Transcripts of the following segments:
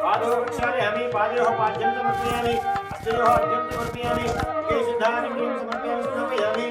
पादोक्षालयामि पादयोः पाद्यं समर्पयामि हस्तयोः अर्घ्यं समर्पयामि केशधारणं समर्पयामि समर्पयामि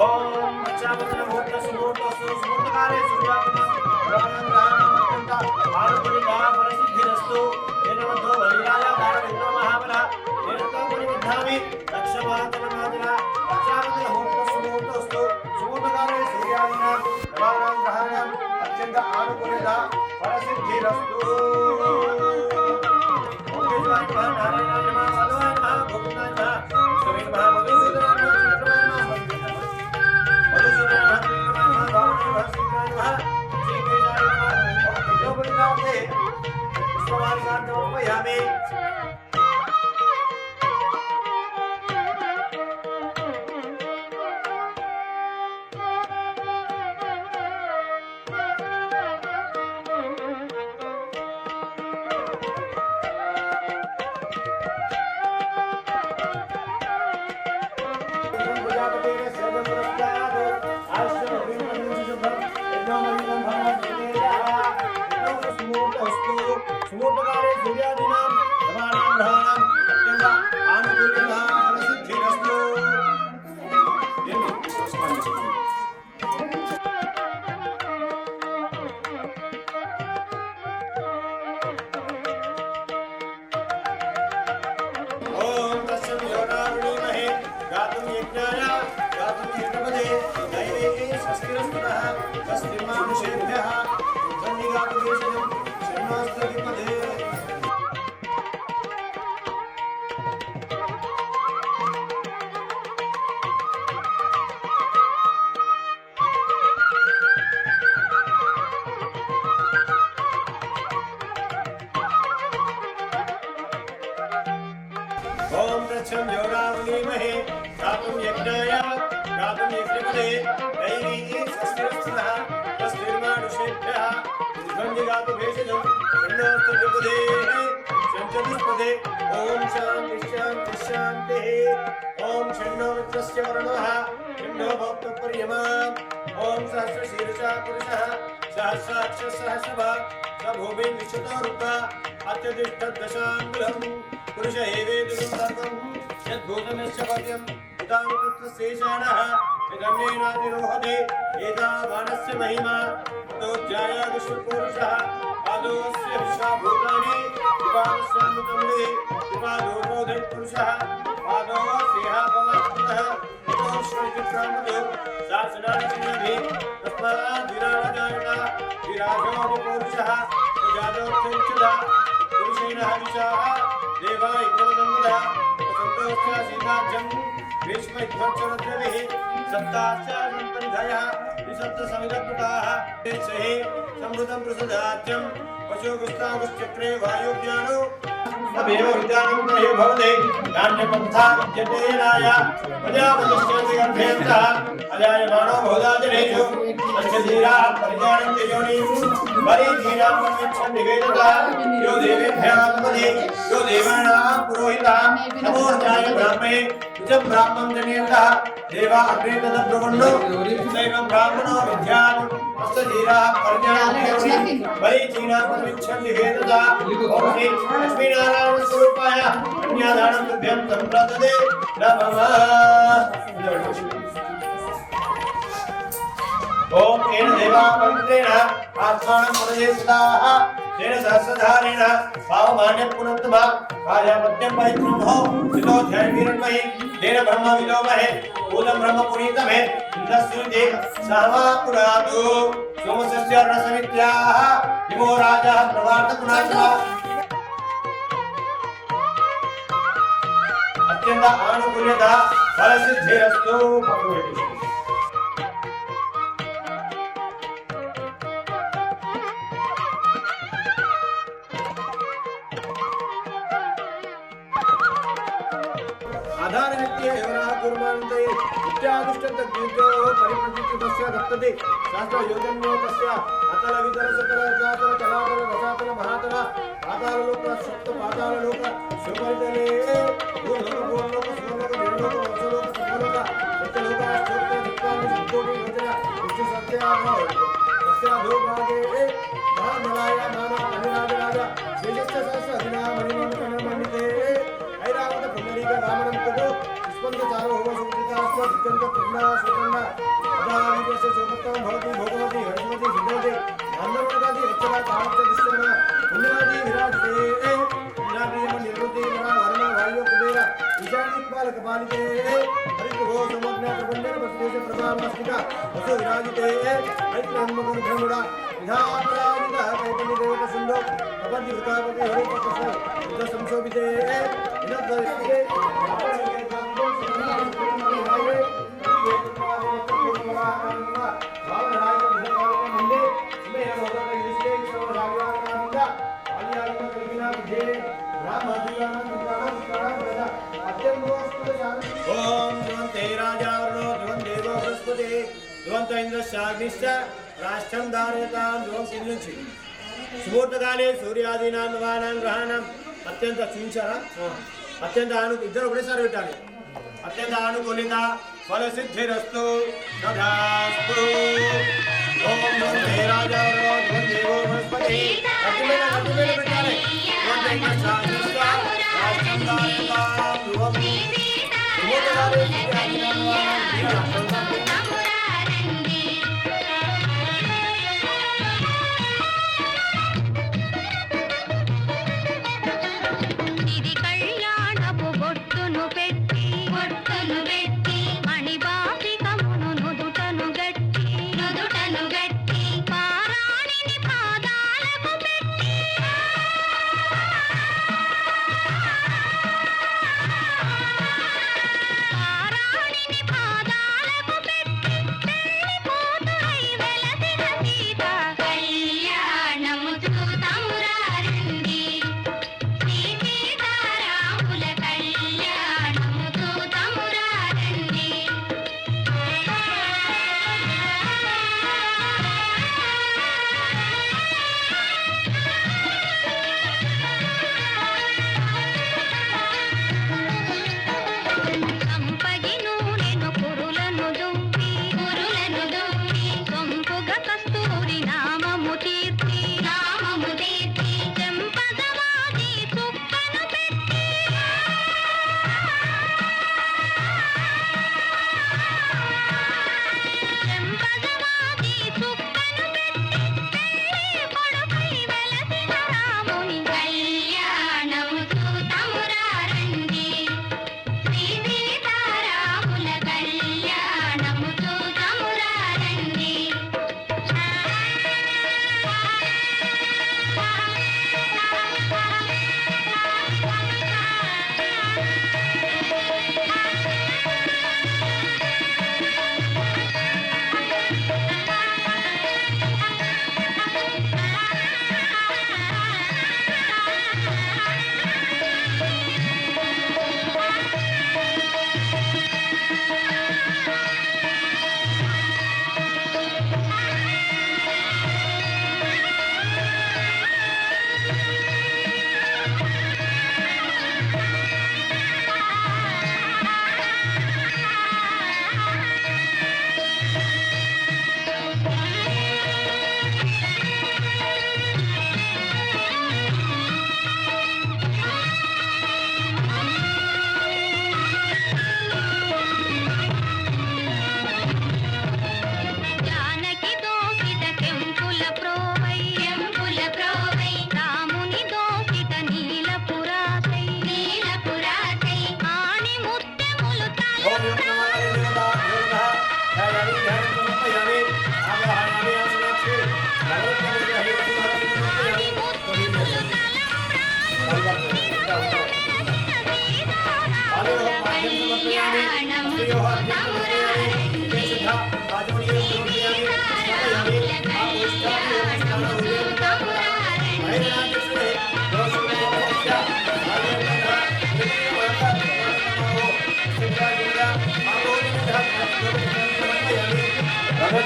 ओम बच्चावतन भूत सुमूर्त सुमूर्तकारे सूर्यात्मा ब्रह्मणामत्यंत आनुकुलिका फलसिद्धिरस्तु येनवद्धो बलिराजा दारविन्द्र महाबला येनतो परिबद्धामि रक्षमातनमादिना बच्चावतन भूत सुमूर्तस्तु सुमूर्तकारे सूर्यात्मा ब्रह्मणाम अत्यंत आनुकुलिका फलसिद्धिरस्तु ओम देवाय नारायणाय नमः माधवाय नमः गोविंदाय नमः स्वामी महामधुसूदनाय सुमूर्तकारे सूर्यादीनां नवानां ग्रहाणां अत्यंत आनुकूल्यः फलसिद्धिरस्तु ओम तस्मै योनारुणीमहे गातुं यज्ञाय गातुं यज्ञपदे दैवे स्वस्तिरस्तुनः स्वस्तिर्मानुषेभ्यः धन्यगातु देशजम् शर्मास्तगिपदे ओम प्रच्छं योरावलीमहे गातुं यज्ञाय गातुं यज्ञपदे दैवी स्वस्तिरस्तुनः स्वस्तिर्मानुषेभ्यः धन्यगातु भेषजं शन्नोस्तगिपदे शञ्चतुष्पदे ओम शान्ति शान्ति शान्तिः ओम शन्नो मित्रस्य वरुणः शन्नो भक्तपर्यमा ओम सहस्रशीर्षः पुरुषः सहस्राक्षः सहस्रभा स भूमिं विश्वतो रूपा अत्यतिष्ठद्दशाङ्गुलम् पुरुष एवेदुं सर्वं यद्भूतमस्य पद्यं उदानुपुत्रस्येषाणः यदन्येनातिरोहते एतावानस्य महिमा ततोऽध्याया विश्वपुरुषः पादोऽस्य विश्वाभूतानि विपादस्यामृतं मे विपादोरोधे पुरुषः पादोऽस्येह भवत्पुरः ततोऽश्वचित्रामतो शासनानिचिन्नभिः तस्मात् विराजजायता विराजोऽधिपुरुषः प्रजातोऽर्थञ्चदा पुरुषेण हविषाः देवा इन्द्रवदन्वदा वसन्तोऽस्य सीताज्यं भीष्मध्वजरद्रविः सप्ताश्च सम्पन्धयः विसप्तसमिदकृताः सहे समृतं प्रसदाज्यं पशुगुस्तागुश्चक्रे वायुज्ञानो तमेव विद्यानं तयो भवते नान्यपन्था विद्यते येनाय प्रजापतिश्चेति गर्भेऽन्तः अजायमानो बहुधाजनेषु तस्य धीराः परिजानन्ति योनिं बलिधीरां प्रयच्छन्ति वेदतः यो देवेभ्यः आत्मने यो देवानां पुरोहितः नमोर्जाय ब्राह्मणे निजं ब्राह्मं जनेभ्यः देवा अग्रे तदब्रुवन्नो दैवं ब्राह्मणो विद्यात् सप्तधीरा परिज्ञानदेवनी बलि चीना पविच्छन्ति हेतदा ओम श्री लक्ष्मीनारायण स्वरूपाय कन्यादानं तुभ्यं संप्रददे नमः। ओम एन देवा पवित्रेण आत्मानं प्रदेशदाः तेन सहस्रधारेण भावमान्य पुनन्तमा कार्यापत्यं परिब्रह्मो सिद्धोऽध्याय वीरन्महि तेन ब्रह्म विलोमहे भूतं ब्रह्म पुनीतमे इन्द्रस्युते सहमा पुरातु सोमस्य रसविद्याः विमो राजः प्रवार्तकुणात्मा अत्यन्त आनुकूल्यता फलसिद्धिरस्तु। आधार व्यक्तिः एवराः कुर्वन्ति इत्यादिष्टं तद्विद्यो परिप्रतिष्ठितस्य दत्तते शास्त्र योगन्यो तस्य अतल वितर सकल चातल चलातल रसातल महातल पाताल लोक सुप्त पाताल लोक सुपरितले भूलोक भूलोक सुलोक देवलोक वसुलोक सुलोक सत्यलोक अष्टोक दिक्पाल सिद्धोटी वचन विष्णु सत्याभाव तस्याधो भागे महामलाय मानव अनिराज राजा शेषस्य सहस्र अभिनामणिं कणमणिते ऐरावत पुंडरीक वामनं ततो स्पंद चारो होम सुकृतास्व दिक्कंत पुण्णा सुकंडा अदाविदेशे शोभत्तं भवति भोगवति हर्षवति सिद्धवति आनन्दवदादि रचना कामच दिश्चना पुण्यादि विराजते पुण्यादिम निर्वृति वरा वर्ण वायु कुबेर ईशानिपाल कपालिते हरिभो समग्न प्रबंधन बसदेश प्रभावस्तिका वसु विराजिते ऐत्रहम्मगुण ब्रह्मणा विधापराजिता कैतन्य देवता सुंदो कपति वृतापति हरिपतस्व युद्ध संशोभिते इनद्वैते ओम ध्रुवन्ते राजावरणो ध्रुवन् देवो बृहस्पतिः ध्रुवन्त इन्द्रश्चाग्निश्च राष्ट्रं धारयतां ध्रुवं सिद्धिंचि सुमुहूर्तकाले सूर्यादीनां नवानां ग्रहाणां अत्यंत చూయించారా అత్యంత ఇద్దరు ఒకటేసారి పెట్టాలి అత్యంత అనుకూలిత ఫలసిద్ధిరస్తు తథాస్తు ఓం నమో రాజావరో దేవో బృహస్పతి అతిమేన పెట్టాలి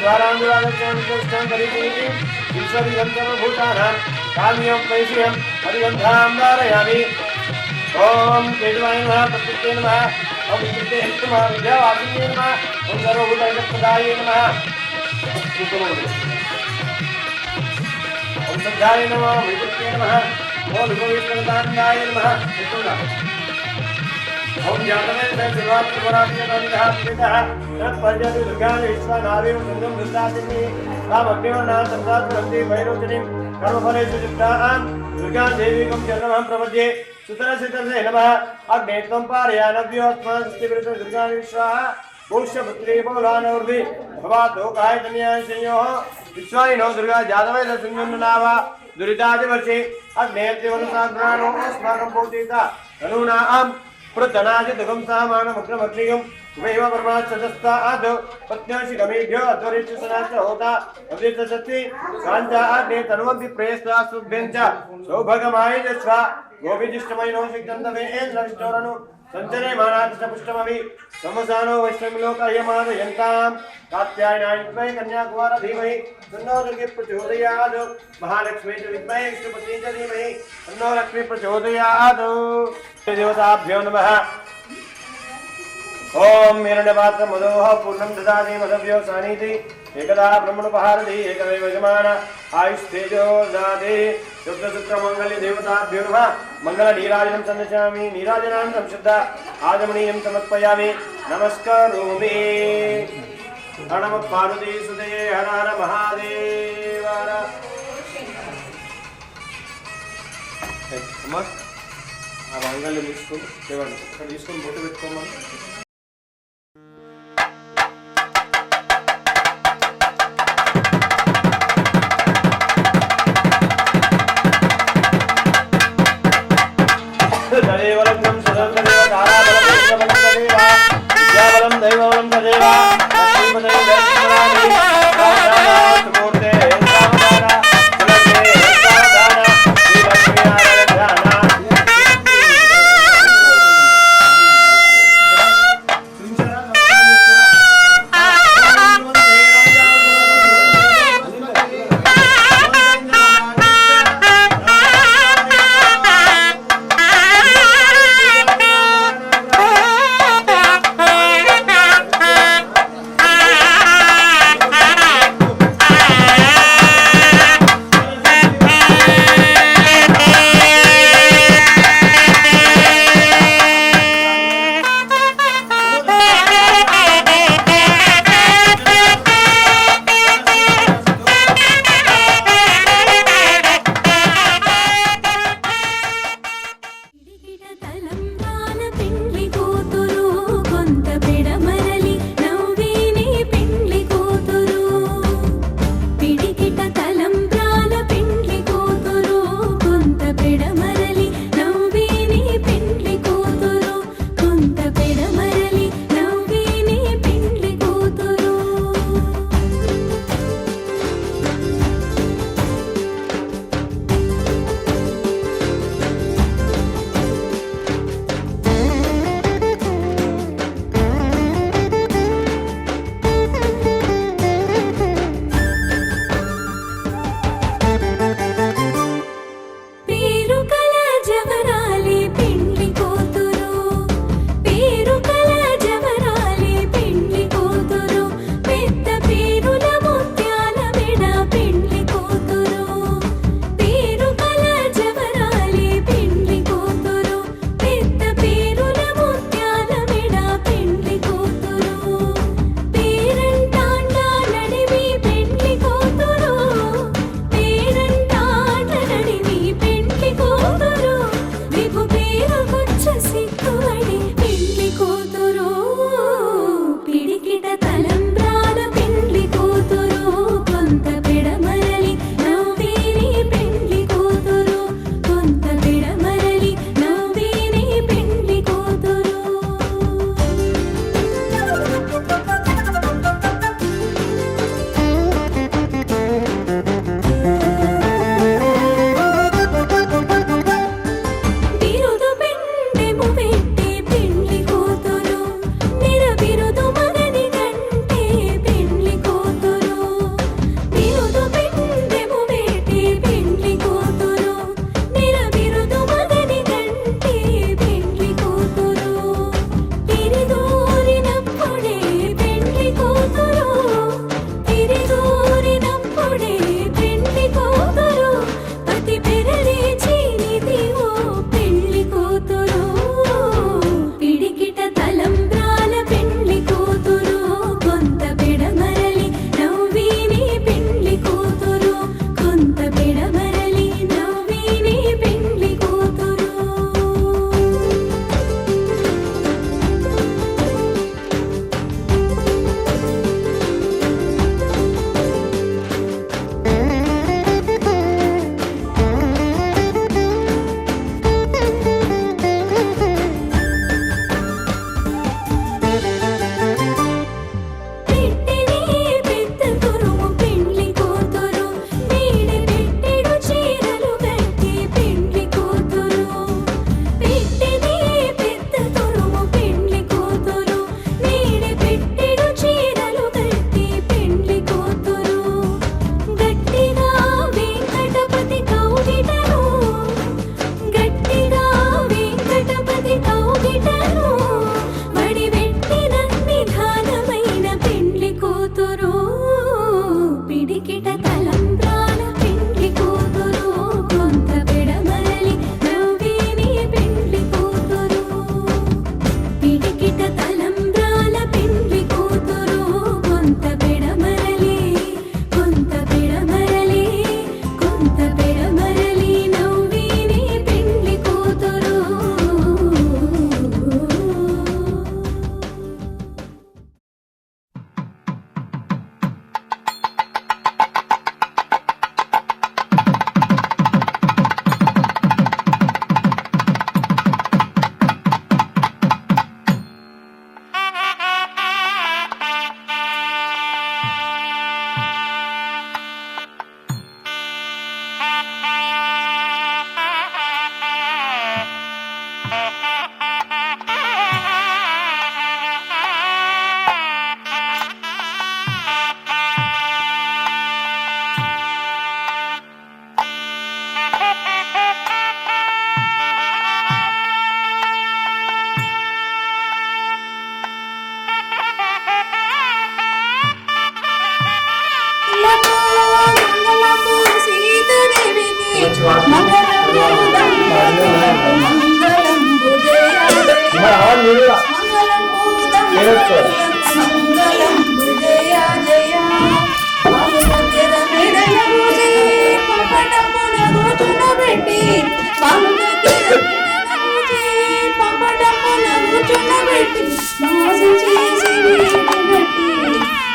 द्वारांगुरागच्छान् करिष्यति ईश्वरीयं सर्वभूतानां काम्यं वैश्यं हरिगन्धां धारयामि ओम केशवाय नमः प्रकृते नमः ओम विकृते नमः विद्यावासिने नमः ओम सर्वभूतैकप्रदाय नमः ओम सद्धाय नमः विकृते नमः ओम विभवेश्वरदानंदाय नमः ओम जातवे सर्वात्मराज्यतन्त्रः तत्पर्यति दुर्गानि विश्वनादेव सुन्दरं दुष्टादिनि तामग्निवर्णा संसारप्रति वैरोचनीं कर्मफलेषु युक्तां दुर्गां देवीकं चरणमहं प्रपद्ये सुतरसितरसे नमः अग्ने त्वं पारयानव्योऽस्मान् सृष्टिविरुद्धं दुर्गानि विश्वाः पुष्यपुत्री बहुलानौर्भि भवातो कायतन्याशयोः विश्वानिनो दुर्गा जातवे दशञ्जुन्नावा दुरितादिवर्षे अग्ने त्रिवनसाग्राणो अस्माकं पूजिता तनूनां प्रतनादि दुःखं सामानमग्नमग्निगं उभयव परमाश्चतस्ताद् पत्न्याशिगमेभ्यो अध्वरिष्य सनाश्च होता अव्यसशक्ति काञ्चा अग्ने तनुवन्ति प्रेयस्ता सुभ्यं च सौभगमाय जस्वा गोभिजिष्टमयिनो सिद्धन्तवे एन्द्रविष्णोरनु सञ्चरे मानाकृष्णपुष्टमभि समसानो वैश्वमिलोकह्यमादयन्तां कात्यायनाय विद्महे कन्याकुमार धीमहि तन्नो दुर्गे प्रचोदयात् महालक्ष्मी च विद्महे विष्णुपत्नी च धीमहि तन्नो लक्ष्मी प्रचोदयात् देवताभ्यो नमः ओम हिरण्यपात्र मदोह पूर्णं ददाति मदव्यो सानीति एकदा ब्रह्मणोपहारति एकमेव यजमान आयुस्तेजो ददाति शुक्रशुक्रमङ्गल्य देवताभ्यो नमः मंगल नीराजनं सन्नचामि नीराजनानं शुद्ध आजमनीयं समर्पयामि नमस्करोमि नमः पार्वती सुते हर हर महादेव ఆ మంగళం తీసుకొని దేవండి ఇక్కడ తీసుకొని బొట్టు పెట్టుకోమని దైవలం సదర్దేవ తారాబలం దేవ విద్యాబలం దైవబలం తదేవ లక్ష్మీపదే దర్శనాని మూర్తే సావధాన సులభే సావధాన శ్రీ లక్ష్మీ ఆరాధన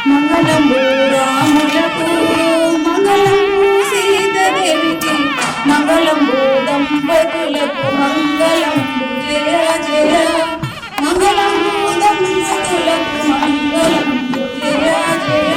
మంగళంబు రాములకు మంగళంబు సీతాదేవికి మంగళంబు దంపతులకు మంగళంబు జయ జయ మంగళంబు దంపతులకు మంగళంబు జయ జయ.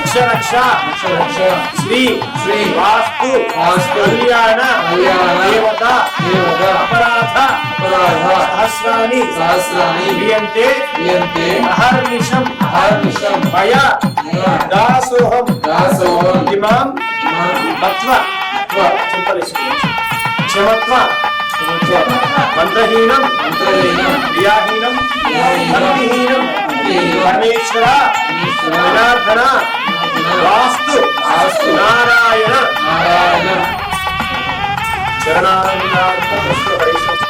रक्ष रक्ष श्री श्री वास्तु कल्याण देवता अपराध सहस्राणि क्रियन्ते अहर्निशं मया दासोहम इमां मत्वा क्षमत्वा मंत्रहीनं क्रियाहीनं भक्तिहीनं परमेश्वर जनार्दन वास्तु नारायण शरणागतार्थं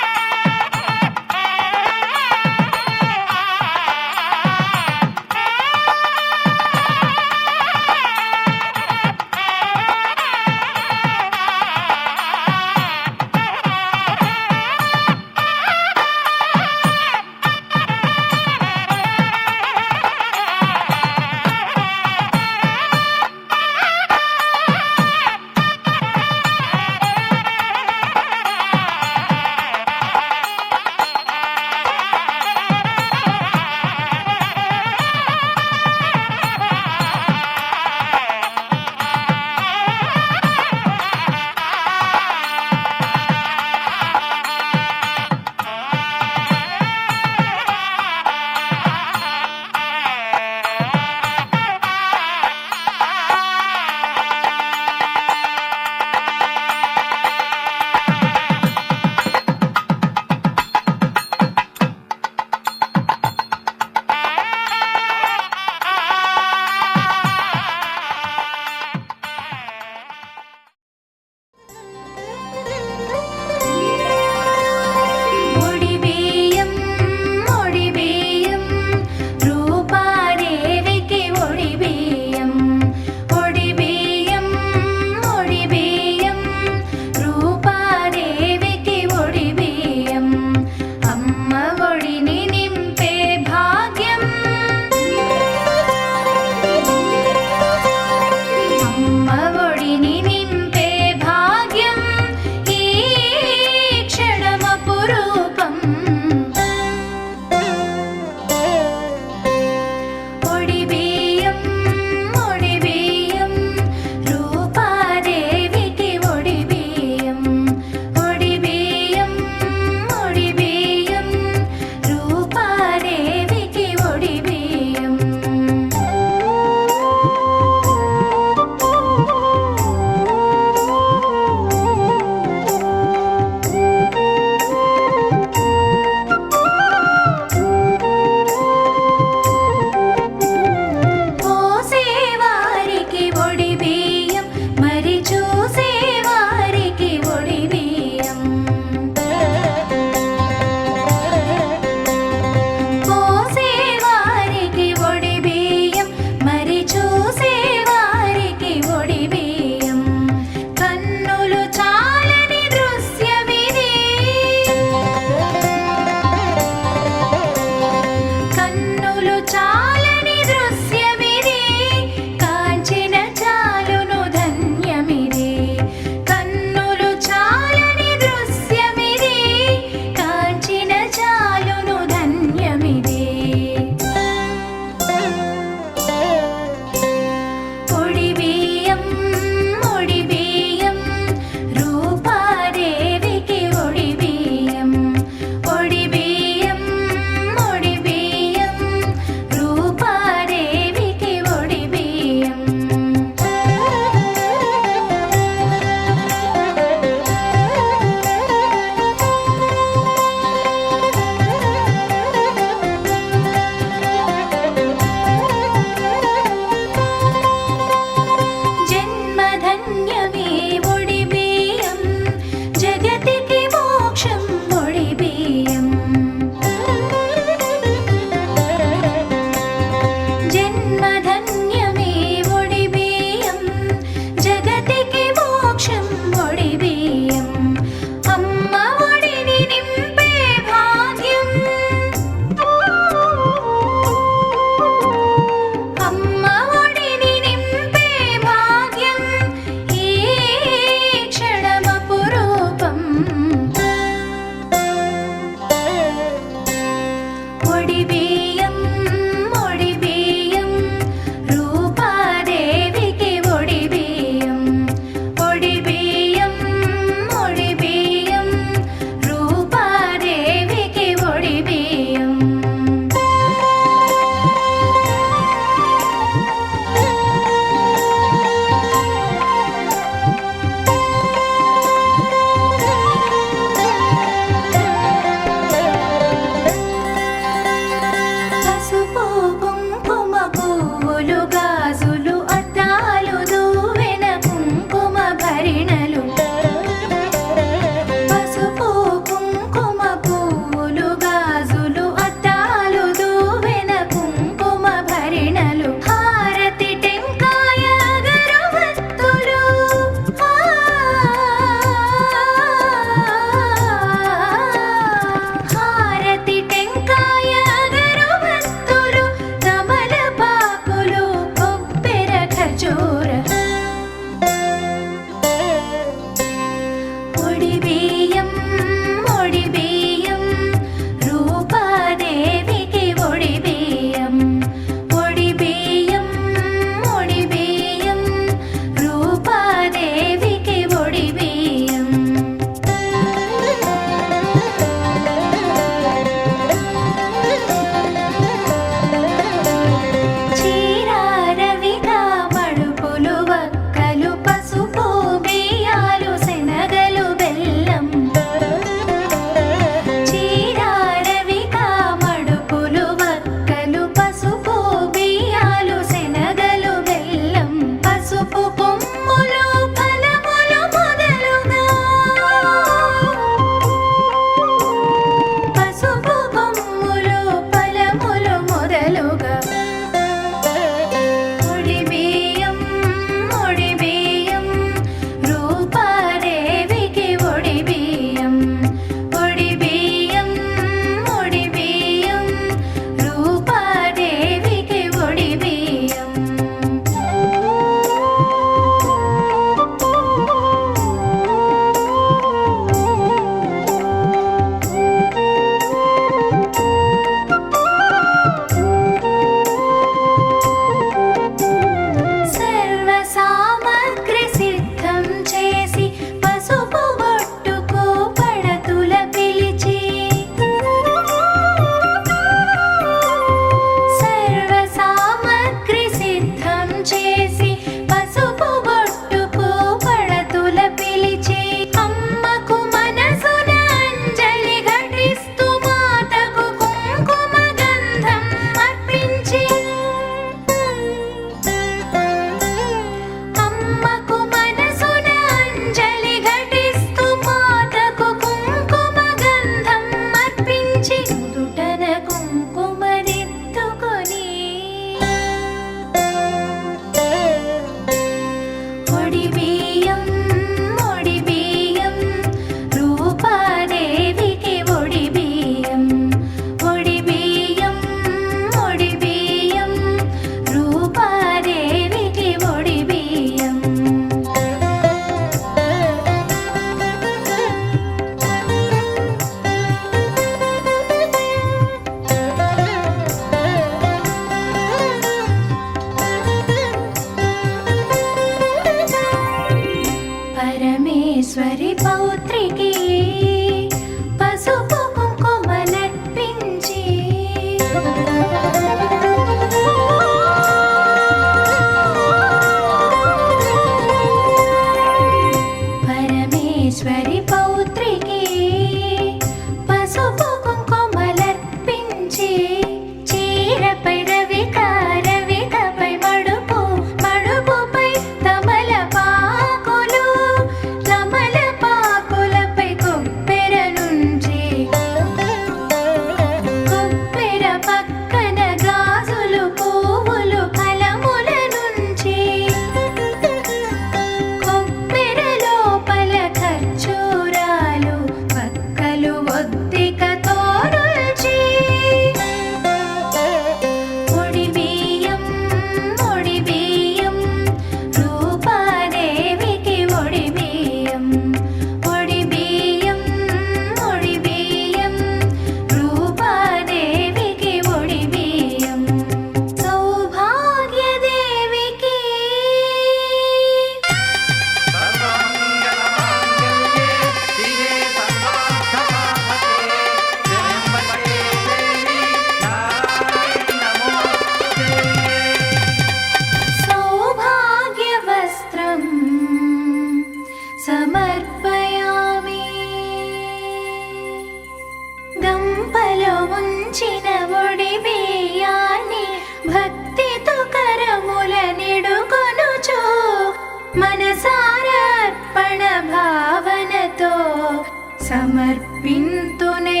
సమర్పింతునే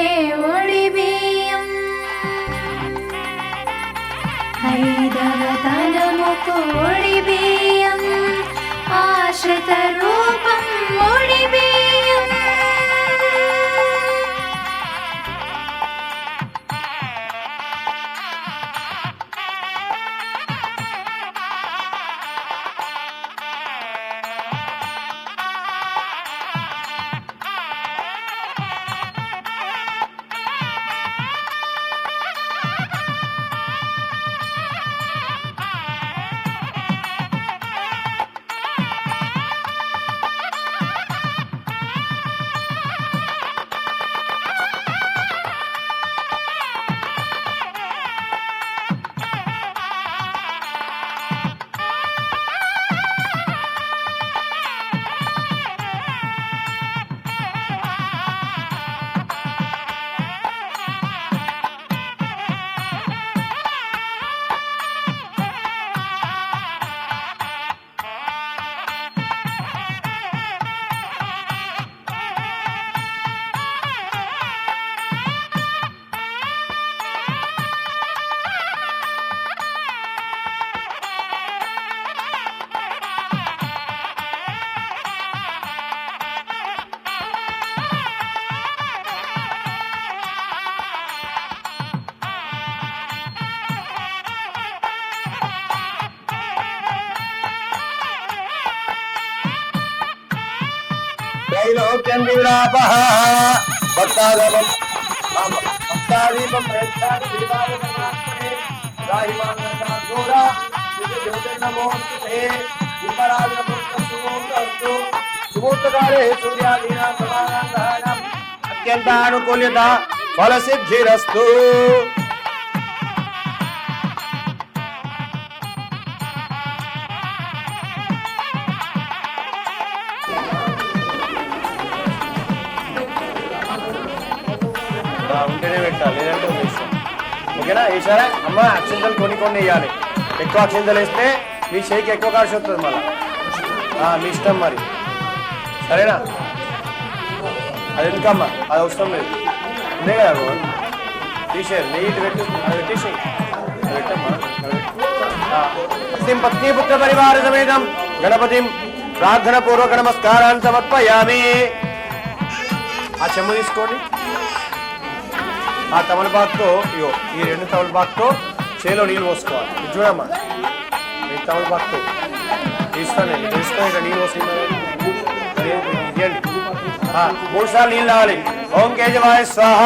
ఒడిబియ్యం ఐదవ తలముకు ఒడిబియ్యం ఆశ్రిత రూపం ఒడిబియ్యం त्रैलोक्यं विलापः भक्तादीपं प्रेक्षादि दीपावलिमात्मने राहिमानन्दोरा ज्योतिर्नमोऽस्तुते दीपाराधनमुक्तस्तु सुमुहूर्तकाले सूर्यादीनां समानान्तराणाम् अत्यन्तानुकूल्यता फलसिद्धिरस्तु। ఉంటేనే పెట్టాలి, లేదంటే వేస్తాం. ఓకేనా? వేసారా అమ్మ? అక్షింతలు కొన్ని కొన్ని వేయాలి. ఎక్కువ అక్షింతలు వేస్తే మీ చేయికి ఎక్కువ ఖర్చు వస్తుంది మళ్ళీ. మీ ఇష్టం మరి, సరేనా? అది ఎందుకమ్మా, అది అవసరం లేదు. ఉందే కదా తీసేయాలి. నెయ్యి పెట్టు, అది పెట్టేసి పెట్టమ్మా. పత్ని పుత్ర పరివార సమేతం గణపతిం ప్రార్థన పూర్వక నమస్కారాన్ని సమర్పయామి. ఆ చెమ్ము తీసుకోండి. ఆ తమలపాకుతో ఇగో ఈ రెండు తమలపాకుతో చేలో నీళ్ళు పోసుకోవాలి. ఇది చూడమ్మా, ఈ తమలపాకుతో తీసుకొని ఇక్కడ నీళ్ళు పోసుకుంది. 3 సార్లు నీళ్ళు తాగాలి. ఓం కేశవాయ స్వాహ,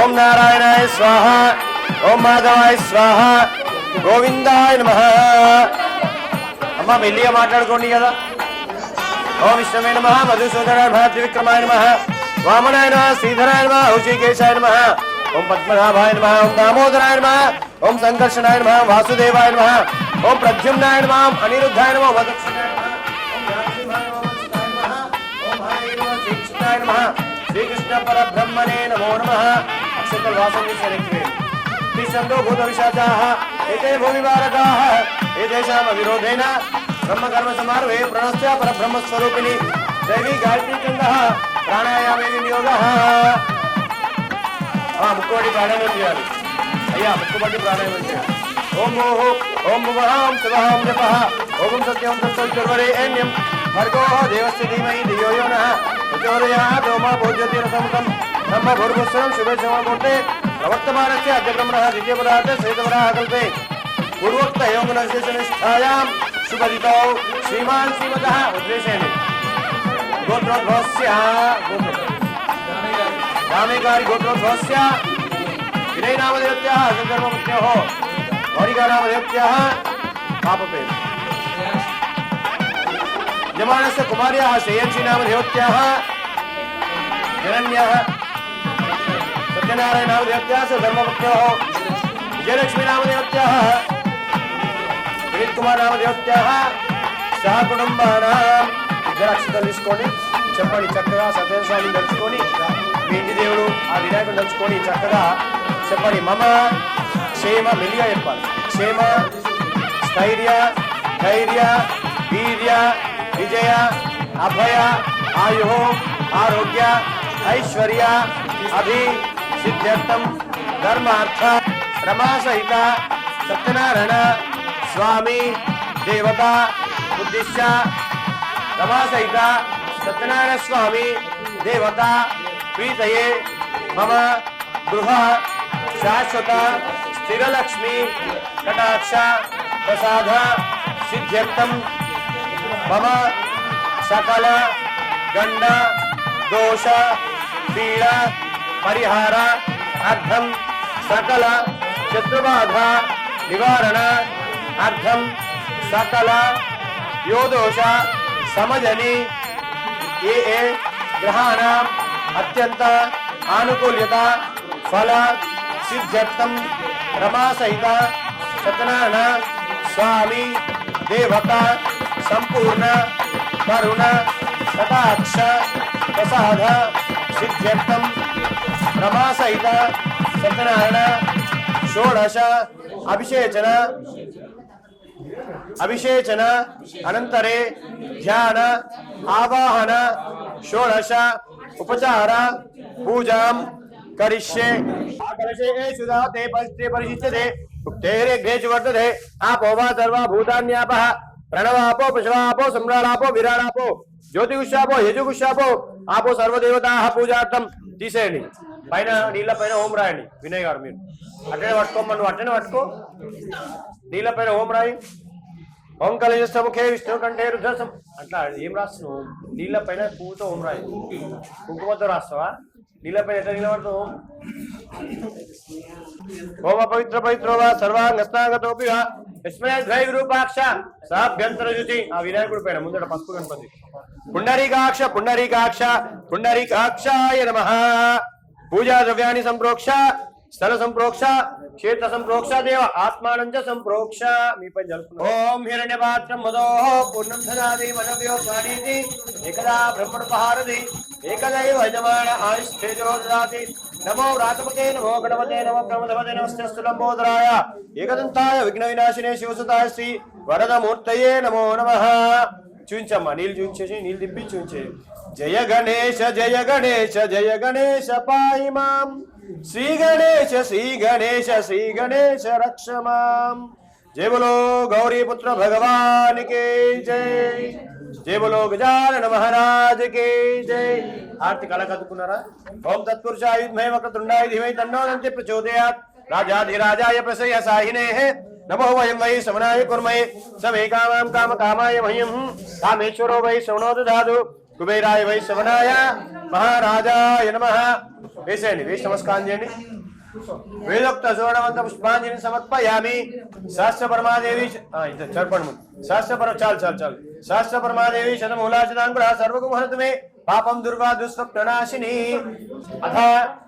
ఓం నారాయణాయ స్వాహ, ఓం మాధవాయ స్వాహ, గోవిందాయ నమః. అమ్మ మెల్లిగా మాట్లాడుకోండి కదా. ఓం విష్ణవే నమః, మధుసూదనాయ నమః, త్రివిక్రమాయ నమః, वामनाय नमः, श्रीधराय नमः, ऋषिकेशाय नमः, ओम पद्मनाभाय नमः, ओम दामोदराय नमः, ओम संकर्षणाय नमः, वासुदेवाय नमः, ओम प्रद्युम्नाय नमः, अनिरुद्धाय नमः, वदक्षिणाय नमः, ओम नरसिंहाय नमः, ओम हरे नमः, श्रीकृष्णाय नमः, श्रीकृष्ण परब्रह्मणे नमो नमः. अक्षतल वासं विसर्जये तिष्ठन्तो भूतविशाचाः एते भूमिभारकाः एतेषाम् अविरोधेन ब्रह्मकर्म समारोहे प्रणस्य परब्रह्मस्वरूपिणी दैवी गायत्री छन्दः प्राणायामे विनियोगः. मुक्कुबट्टी प्राणायामं చేయాలి. అయ్యా ముక్కుబట్టి ప్రాణాయామం చేయాలి. ఓం భూః ఓం భువః ఓం శుభః ఓం జపః ఓం సత్యం తత్సవితుర్వరేణ్యం భర్గో దేవस्य धीमहि धियो यो नः प्रचोदयात्. ఓం భూజ్యోతిరసముఖం బ్రహ్మ భూర్భువస్సురం శుభే సమూర్తే ప్రవర్తమానस्य అద్య బ్రహ్మణः ద్వితీయపదార్థ శ్వేతవరాహ కల్పే పూర్వోక్త యోగ నిర్దేశనిష్టాయాం శుభదితో శ్రీమాన్ శ్రీమతः ఉద్దేశేమి गोत्रोद्भवस्य रामेकारि गोत्रोद्भवस्य विनय नामदेवत्याः संकर्मपत्न्योः गौरिका नामदेवत्याः पापपेन यजमानस्य कुमार्याः श्रेयंसी नामदेवत्याः जनन्याः सत्यनारायण नामदेवत्याः धर्मपत्न्योः विजयलक्ष्मी नामदेवत्याः विनीत कुमार नामदेवत्याः सह कुटुंबानां. ఇద్దరు అక్షతలు తీసుకొని చెప్పండి చక్కగా సత్యస్వామిని తలుచుకొని మీ ఇంటి దేవుడు ఆ వినాయకుడు తలుచుకొని చక్కగా చెప్పండి. మమ క్షేమ, మెల్లిగా చెప్పాలి. క్షేమ, స్థైర్య, ధైర్య, వీర్య, విజయ, అభయ, ఆయు, ఆరోగ్య, ऐश्वर्य अभि सिद्ध्यर्थम धर्मार्थ रमा सहित सत्यनारायण स्वामी देवता उद्देश्य रमा सहित सत्यनारायण स्वामी देवता प्रीतये मम गृह शाश्वत स्थिरलक्ष्मी कटाक्ष प्रसाद सिद्ध्यर्थम मम सकल गंड दोष पीड़ा परिहार अर्थम सकल शत्रुबाधा निवारण अर्थम सकल योदोष समजनी ये ग्रहाणाम अत्यंत आनुकूल्यता फल सिद्ध्यर्थम रमा सहित सत्यनारायण स्वामी देवता संपूर्ण करुण कटाक्ष प्रसाद सिद्ध्यर्थम रमा सहित सत्यनारायण षोडश अभिषेचन अनंतरे ध्यान आवाहन षोडश उपचार पूजा करिष्ये सुधाते परिशिष्यते उक्तेरे ग्रेच वर्तते आपो वा सर्वा भूतान्यापः प्रणवापो पशवापो सम्राडापो विराडापो ज्योतिषापो यजुगुषापो आपो सर्वदेवताः पूजार्थं తీసేయండి పైన నీళ్ళ పైన ఓం రాయండి వినయ్ గారు మీరు అటనే పట్టుకోమను అటనే పట్టుకో నీళ్ళ పైన ఓం రాయి ఓం కలయస్తముఖే విష్ణు కంఠే రుద్రసం అట్లా ఏం రాస్తున్నావు నీళ్ళ పైన పువ్వుతో ఓం రాయి కుంకుమతో రాస్తావా నీళ్ళ పైన ఎట్లా నిలబడతావు ఓం పవిత్ర పవిత్రో వా సర్వాంగస్నాగతోపి వా యస్మై ద్వై విరూపాక్ష సాభ్యంతర శుచి ఆ వినాయకుడి పైన ముందట పసుపు గణపతి పుండరీకాక్ష పుండరీకాక్ష పుండరీకాక్షాయ నమః పూజా ద్రవ్యాన్ని సంప్రోక్ష స్థల సంప్రోక్ష క్షేత్ర సంప్రోక్ష దేవ ఆత్మానంచ సంప్రోక్ష మీ పైన జరుపుకున్నాం ఓం హిరణ్యపాత్రం మదోః పూర్ణం దదాతి మనవ్యో స్వారీతి ఏకదా బ్రహ్మణపహారతి ఏకదైవ యజమాన ఆయుష్ఠేజో దదాతి నమో వ్రాతపతే నమో గణపతే నమో ప్రమదపతే నమస్తే లంబోదరాయ ఏకదంతాయ విఘ్న వినాశినే శివసుతాయ శ్రీ వరదమూర్తయే నమో నమః చూంచమ్మా నీళ్ళు చూంచేసి నీళ్ళు తిప్పి చూంచే జయ గణేశ జయ గణేశ జయ గణేశ పాహి మాం శ్రీ గణేశ శ్రీ గణేశ శ్రీ గణేశ రక్ష మాం జయ బలో గౌరీపుత్ర భగవాన్ కే జై జయ బలో గజానన మహారాజ్ కే జై ఆర్తి కళ కదుకున్నారా ఓం తత్పురుషాయ విద్మహే వక్రతుండాయ ధీమహి తన్నో దంతి ప్రచోదయాత్ రాజాధిరాజాయ ప్రసయ సాహినేః नमो वयं वै श्रवणाय कुर्महे समे कामां कामकामाय मह्यं कामेश्वरो वै श्रवणो ददातु कुबेराय वै श्रवणाय महाराजाय नमः వేసేయండి వేసి నమస్కారం చేయండి వేదోక్త సువర్ణవంత పుష్పాంజలి సమర్పయామి శాస్త్ర పరమాదేవి చర్పణము చాలు శాస్త్ర పరమాదేవి శతమూలాచితాంకుర సర్వగుమహనతు మే పాపం దుర్గా దుస్వప్ననాశిని అథ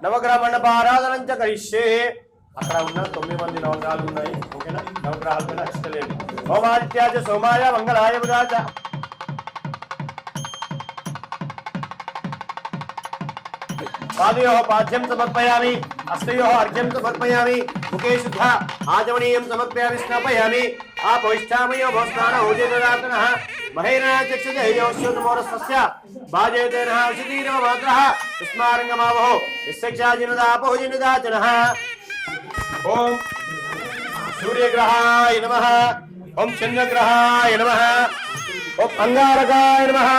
నవగ్రహ మండపారాధనం చ కరిష్యే అక్కడ ఉన్న 9 మంది నవగ్రహాలు ఉన్నాయి ఓకేనా నవగ్రహాల పైన అక్షతలేదు ఓం ఆదిత్యాయ సోమాయ మంగళాయ బుధాయ पादयोः पाद्यं समर्पयामि हस्तयोः अर्घ्यं समर्पयामि मुखे शुद्ध आचमनीयं समर्पयामि स्नापयामि आपोष्ठामयो भस्नान ऊर्जदातनः महेरणाचक्षजयोश्योतमोरस्तस्य भाजयतेनः औषधीरव मात्रः तस्मारङ्गमावहो यस्यक्षाजिनदापोजिनदाचनः ओम सूर्यग्रहाय नमः ओम चंद्रग्रहाय नमः ओम अंगारकाय नमः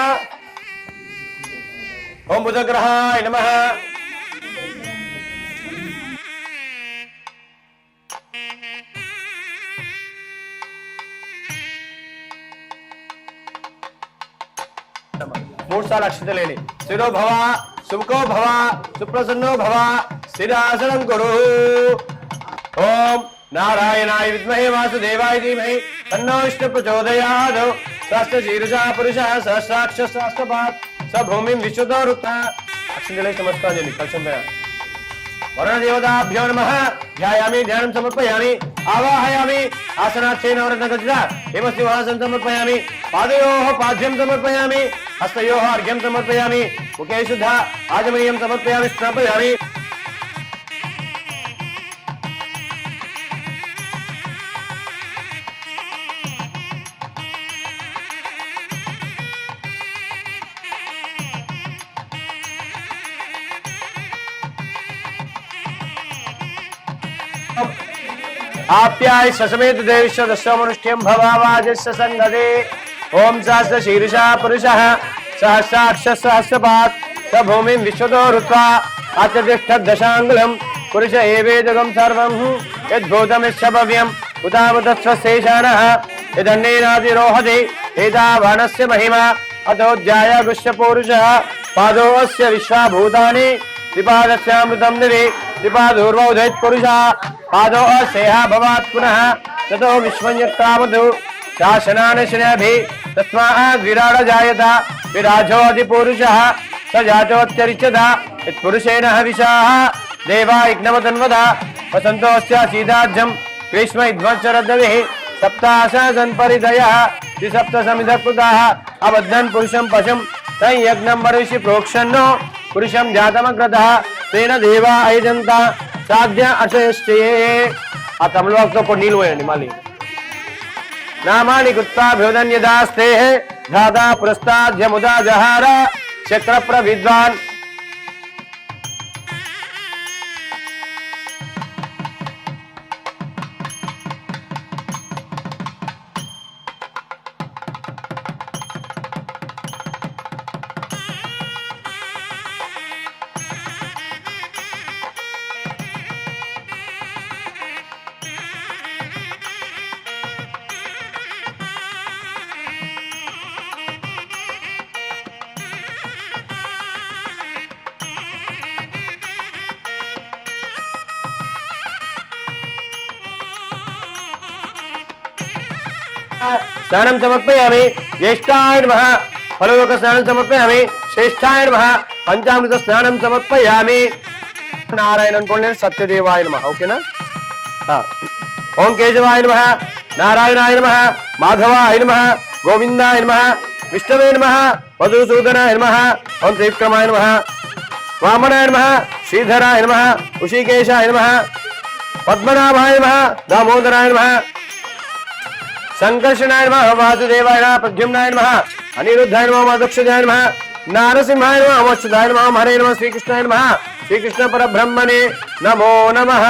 ओम बुधग्रहाय नमः मूड साल अक्षतलेनि स्थिरो भव सुखो भव सुप्रसन्नो भव स्थिरासनं कुरु ओम नारायणाय विद्महे वासुदेवाय धीमहि तन्नो विष्णुः प्रचोदयात् सहस्र शीर्षा पुरुषः सहस्राक्ष सहस्रपात् स भूमिं विश्वतो रुक्ता अक्षतले नमस्कारांजलि कलशं वरुण देवताभ्यो नमः ध्यायामि ध्यानं समर्पयामि आवाहयामि आसनार्थेन नवरत्नखचिता हेमसिंहासनं समर्पयामि पादयोः पाद्यं समर्पयामि हस्तयोः अर्घ्यं समर्पयामि मुखे शुद्ध आचमनीयं समर्पयामि स्नापयामि आप्याय समेत देविश्व दशमनुष्ठ्यं भवावाजस्य संगते ओम सहस्र शीर्षा पुरुषः सहस्राक्ष सहस्रपात् स भूमिं विश्वतो हृत्वा अत्यतिष्ठत् दशाङ्गुलं पुरुष एवेदगं सर्वं यद्भूतमिश्च भव्यम् उतावतस्वशेषाणः यदन्नेनातिरोहति एतावानस्य महिमा अतोऽध्याय गुष्यपूरुषः पादोऽस्य विश्वाभूतानि त्रिपादस्यामृतं दिवि त्रिपादूर्वोधयत् पुरुषः पादोऽस्येह भवात् पुनः ततो विश्वं यत्तावतु शासनानि शनभिः तस्मात् विराड जायत विराजोऽधिपुरुषः स जातोऽत्यरिच्यता यत्पुरुषेण हविषाः देवा यज्ञवतन्वता वसन्तोऽस्य सीताज्यं ग्रीष्म इध्वंसरद्भिः सप्ताशासनपरिधयः त्रिसप्तसमिधकृताः अबद्धन् पुरुषं पशुं तं यज्ञं वर्षि प्रोक्षन्नो पुरुषं जातमग्रतः तेन देवा अयजन्ता साध्य अशेष्टये आ तमिळ् को नीलु वेయండి మళ్ళీ नामानि कृत्वा भ्योदन्यदास्ते धाता पुरस्ताद्यमुदा जहार चक्रप्र विद्वान् स्नानं समर्पयामि ज्येष्ठाय नमः फलोदक स्नानं समर्पयामि श्रेष्ठाय नमः पंचामृत स्नानं समर्पयामि नारायण अनुकोंडे सत्यदेवाय नमः ओकेना ओम केशवाय नमः नारायणाय नमः माधवाय नमः गोविंदाय नमः विष्णवे नमः मधुसूदनाय नमः ओम त्रिविक्रमाय नमः वामनाय नमः श्रीधराय नमः ऋषिकेशाय नमः पद्मनाभाय नमः दामोदराय नमः संकर्षणाय नमः वासुदेवाय नमः प्रद्युम्नाय नमः अनिरुद्धाय नमः मधुक्षजाय नमः नारसिंहाय नमः अमोक्षदाय नमः हरे नमः श्रीकृष्णाय नमः श्रीकृष्ण परब्रह्मणे नमो नमः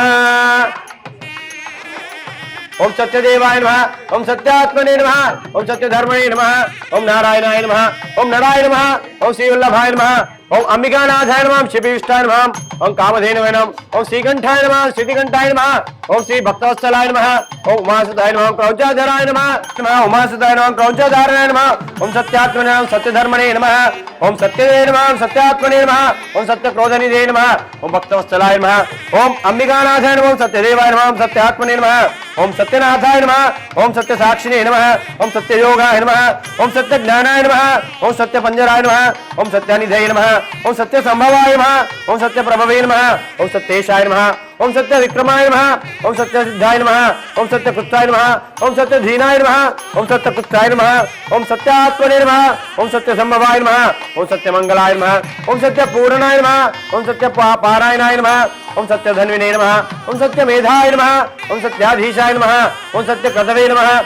ओम सत्यदेवाय नमः ओम सत्यात्मने नमः ओम सत्यधर्मणे नमः ओम नारायणाय नमः ओम नराय नमः ओम श्रीवल्लभाय नमः ओम अंबिकानाथाय नमः शिवविष्टाय नमः ओम कामधेनवे नमः ओम श्रीकंठाय नमः श्रीतिकंठाय नमः ओम श्री भक्तवत्सलाय नमः ओम उमासुताय नमः क्रौंचाधराय नमः उमासुताय नमः क्रौंचाधारणाय नमः ओम सत्यात्मने नमः सत्यधर्मणे नमः ओम सत्यदेव नमः ओम सत्यात्मने नमः ओम सत्यक्रोधनिधे नमः ओम भक्तवत्सलाय नमः ओम अंबिकानाथाय नमः ओम सत्यदेवाय नमः ओम सत्यात्मने नमः ओम सत्यनाथाय नमः ओम सत्यसाक्षिणे नमः ओम सत्ययोगाय नमः ओम सत्यज्ञानाय नमः ओम सत्यपंजराय नमः ओम सत्यानिधये नमः ओम सत्यसंभवाय नमः ओम सत्यप्रभवे नमः ओम सत्येशाय नमः ओम सत्य विक्रमाय नमः ओम सत्य सिद्धाय नमः ओम सत्य कृताय नमः ओम सत्य धीनाय नमः ओम सत्य कृताय नमः ओम सत्यात्मने नमः ओम सत्य संभवाय नमः ओम सत्य मंगलाय नमः ओम सत्य पूर्णाय नमः ओम सत्य पारायणाय नमः ओम सत्य धन्विने नमः ओम सत्य मेधाय नमः ओम सत्याधीशाय नमः ओम सत्य कृतवे नमः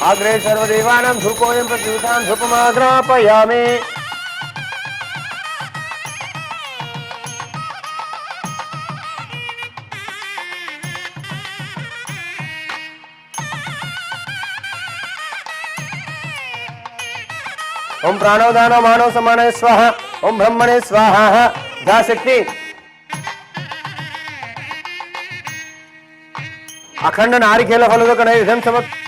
आग्रे सर्वदेवानां धूपोऽयं प्रत्युतां धूपमाग्रापयामि ओम प्राणोदानो मानव समाने स्वाहा ओम ब्रह्मणे स्वाहा ध्याशक्ति अखंड नारिकेल फलोदक नैवेद्यं समर्पयामि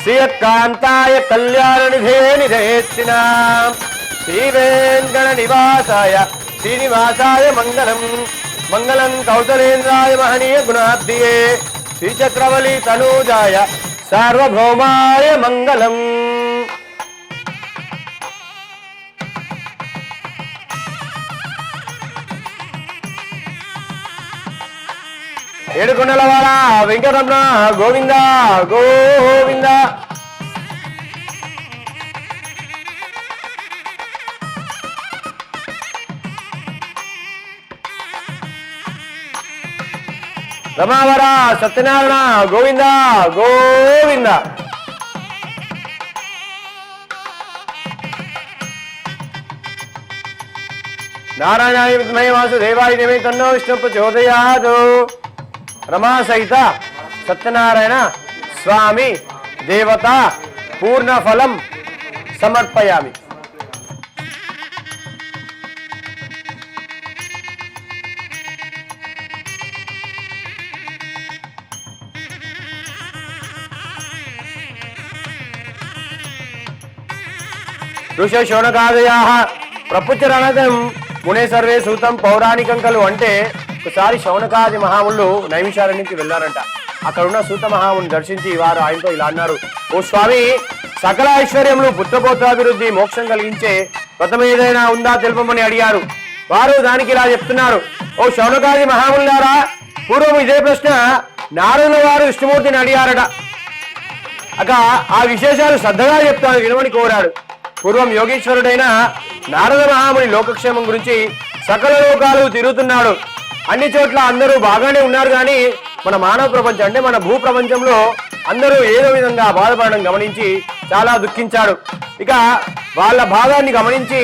श्रीकांताय कल्याणनिधे निधेत्तिनां श्रीवेंकटनिवासाय श्रीनिवासाय मंगलम मंगलं कौसलेन्द्राय महनीय गुणाब्धिये श्रीचक्रवली तनूजाय सार्वभौमाय मंगलम ఏడుకొండలవాడ వెంకటరమణ గోవింద గోవింద. రమావర సత్యనారాయణ గోవింద గోవింద. నారాయణాయ విద్మహే వాసుదేవాయ ధీమహి తన్నో విష్ణుః ప్రచోదయాత్. రమా సహిత సత్యనారాయణ స్వామి దేవత పూర్ణ ఫలం సమర్పయామి. ఋషి శౌనకాదయాః ప్రపుచ్చరణం మునే సర్వే సూతం పౌరాణికం కలు. అంటే ఒకసారి శౌనకాది మహాములు నైమిషారణ్యానికి వెళ్ళారంట. అక్కడ ఉన్న సూత మహాముని దర్శించి వారు ఆయనతో ఇలా అన్నారు, ఓ స్వామి, సకల ఐశ్వర్యములు పుత్రపోత్రాభివృద్ధి మోక్షం కలిగించే వ్రతం ఏదైనా ఉందా తెలుపమని అడిగారు. వారు దానికి ఇలా చెప్తున్నారు, ఓ శౌనకాది మహాములారా, పూర్వం ఇదే ప్రశ్న నారదుల వారు విష్ణుమూర్తిని అడిగారట. అక ఆ విశేషాలు శ్రద్ధగా చెప్తాను వినమని కోరాడు. పూర్వం యోగీశ్వరుడైన నారద మహాముని లోకక్షేమం గురించి సకల లోకాలు తిరుగుతున్నాడు. అన్ని చోట్ల అందరూ బాగానే ఉన్నారు, కానీ మన మానవ ప్రపంచం అంటే మన భూ ప్రపంచంలో అందరూ ఏదో విధంగా బాధపడడం గమనించి చాలా దుఃఖించాడు. ఇక వాళ్ళ భాగాన్ని గమనించి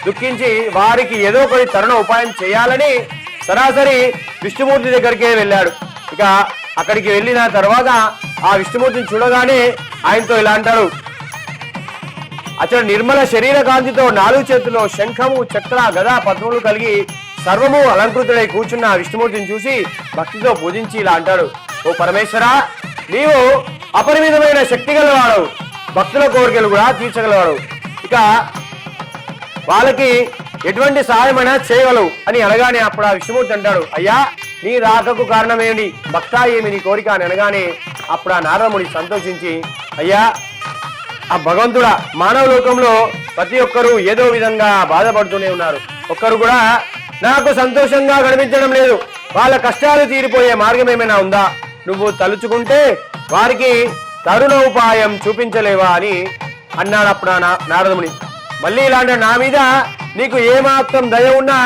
దుఃఖించి వారికి ఏదో ఒకటి తరుణ ఉపాయం చేయాలని సరాసరి విష్ణుమూర్తి దగ్గరికే వెళ్ళాడు. ఇక అక్కడికి వెళ్ళిన తర్వాత ఆ విష్ణుమూర్తిని చూడగానే ఆయనతో ఇలా అంటాడు, అతడు నిర్మల శరీర కాంతితో 4 చేతుల్లో శంఖము చక్ర గద పద్మములు కలిగి సర్వము అలంకృతుడై కూర్చున్న విష్ణుమూర్తిని చూసి భక్తితో పూజించి ఇలా అంటాడు, ఓ పరమేశ్వర, నీవు అపరిమితమైన శక్తి గలవాడు, భక్తుల కోరికలు కూడా తీర్చగలవాడు. ఇక వాళ్ళకి ఎటువంటి సహాయమైనా చేయగలవు అని అనగానే అప్పుడు ఆ విష్ణుమూర్తి అంటాడు, అయ్యా, నీ రాకకు కారణమేమిటి, భక్త ఏమి నీ కోరిక అని అనగానే అప్పుడు ఆ నారదముని సంతోషించి, అయ్యా, ఆ భగవంతుడా, మానవ లోకంలో ప్రతి ఒక్కరూ ఏదో విధంగా బాధపడుతూనే ఉన్నారు. ఒక్కరు కూడా నాకు సంతోషంగా కనిపించడం లేదు. వాళ్ళ కష్టాలు తీరిపోయే మార్గం ఏమైనా ఉందా? నువ్వు తలుచుకుంటే వారికి తరుణ ఉపాయం చూపించలేవా అని అన్నాడు అప్పుడు నారదముని. మళ్ళీ ఇలాంటి నా మీద నీకు ఏమాత్రం దయ ఉన్నా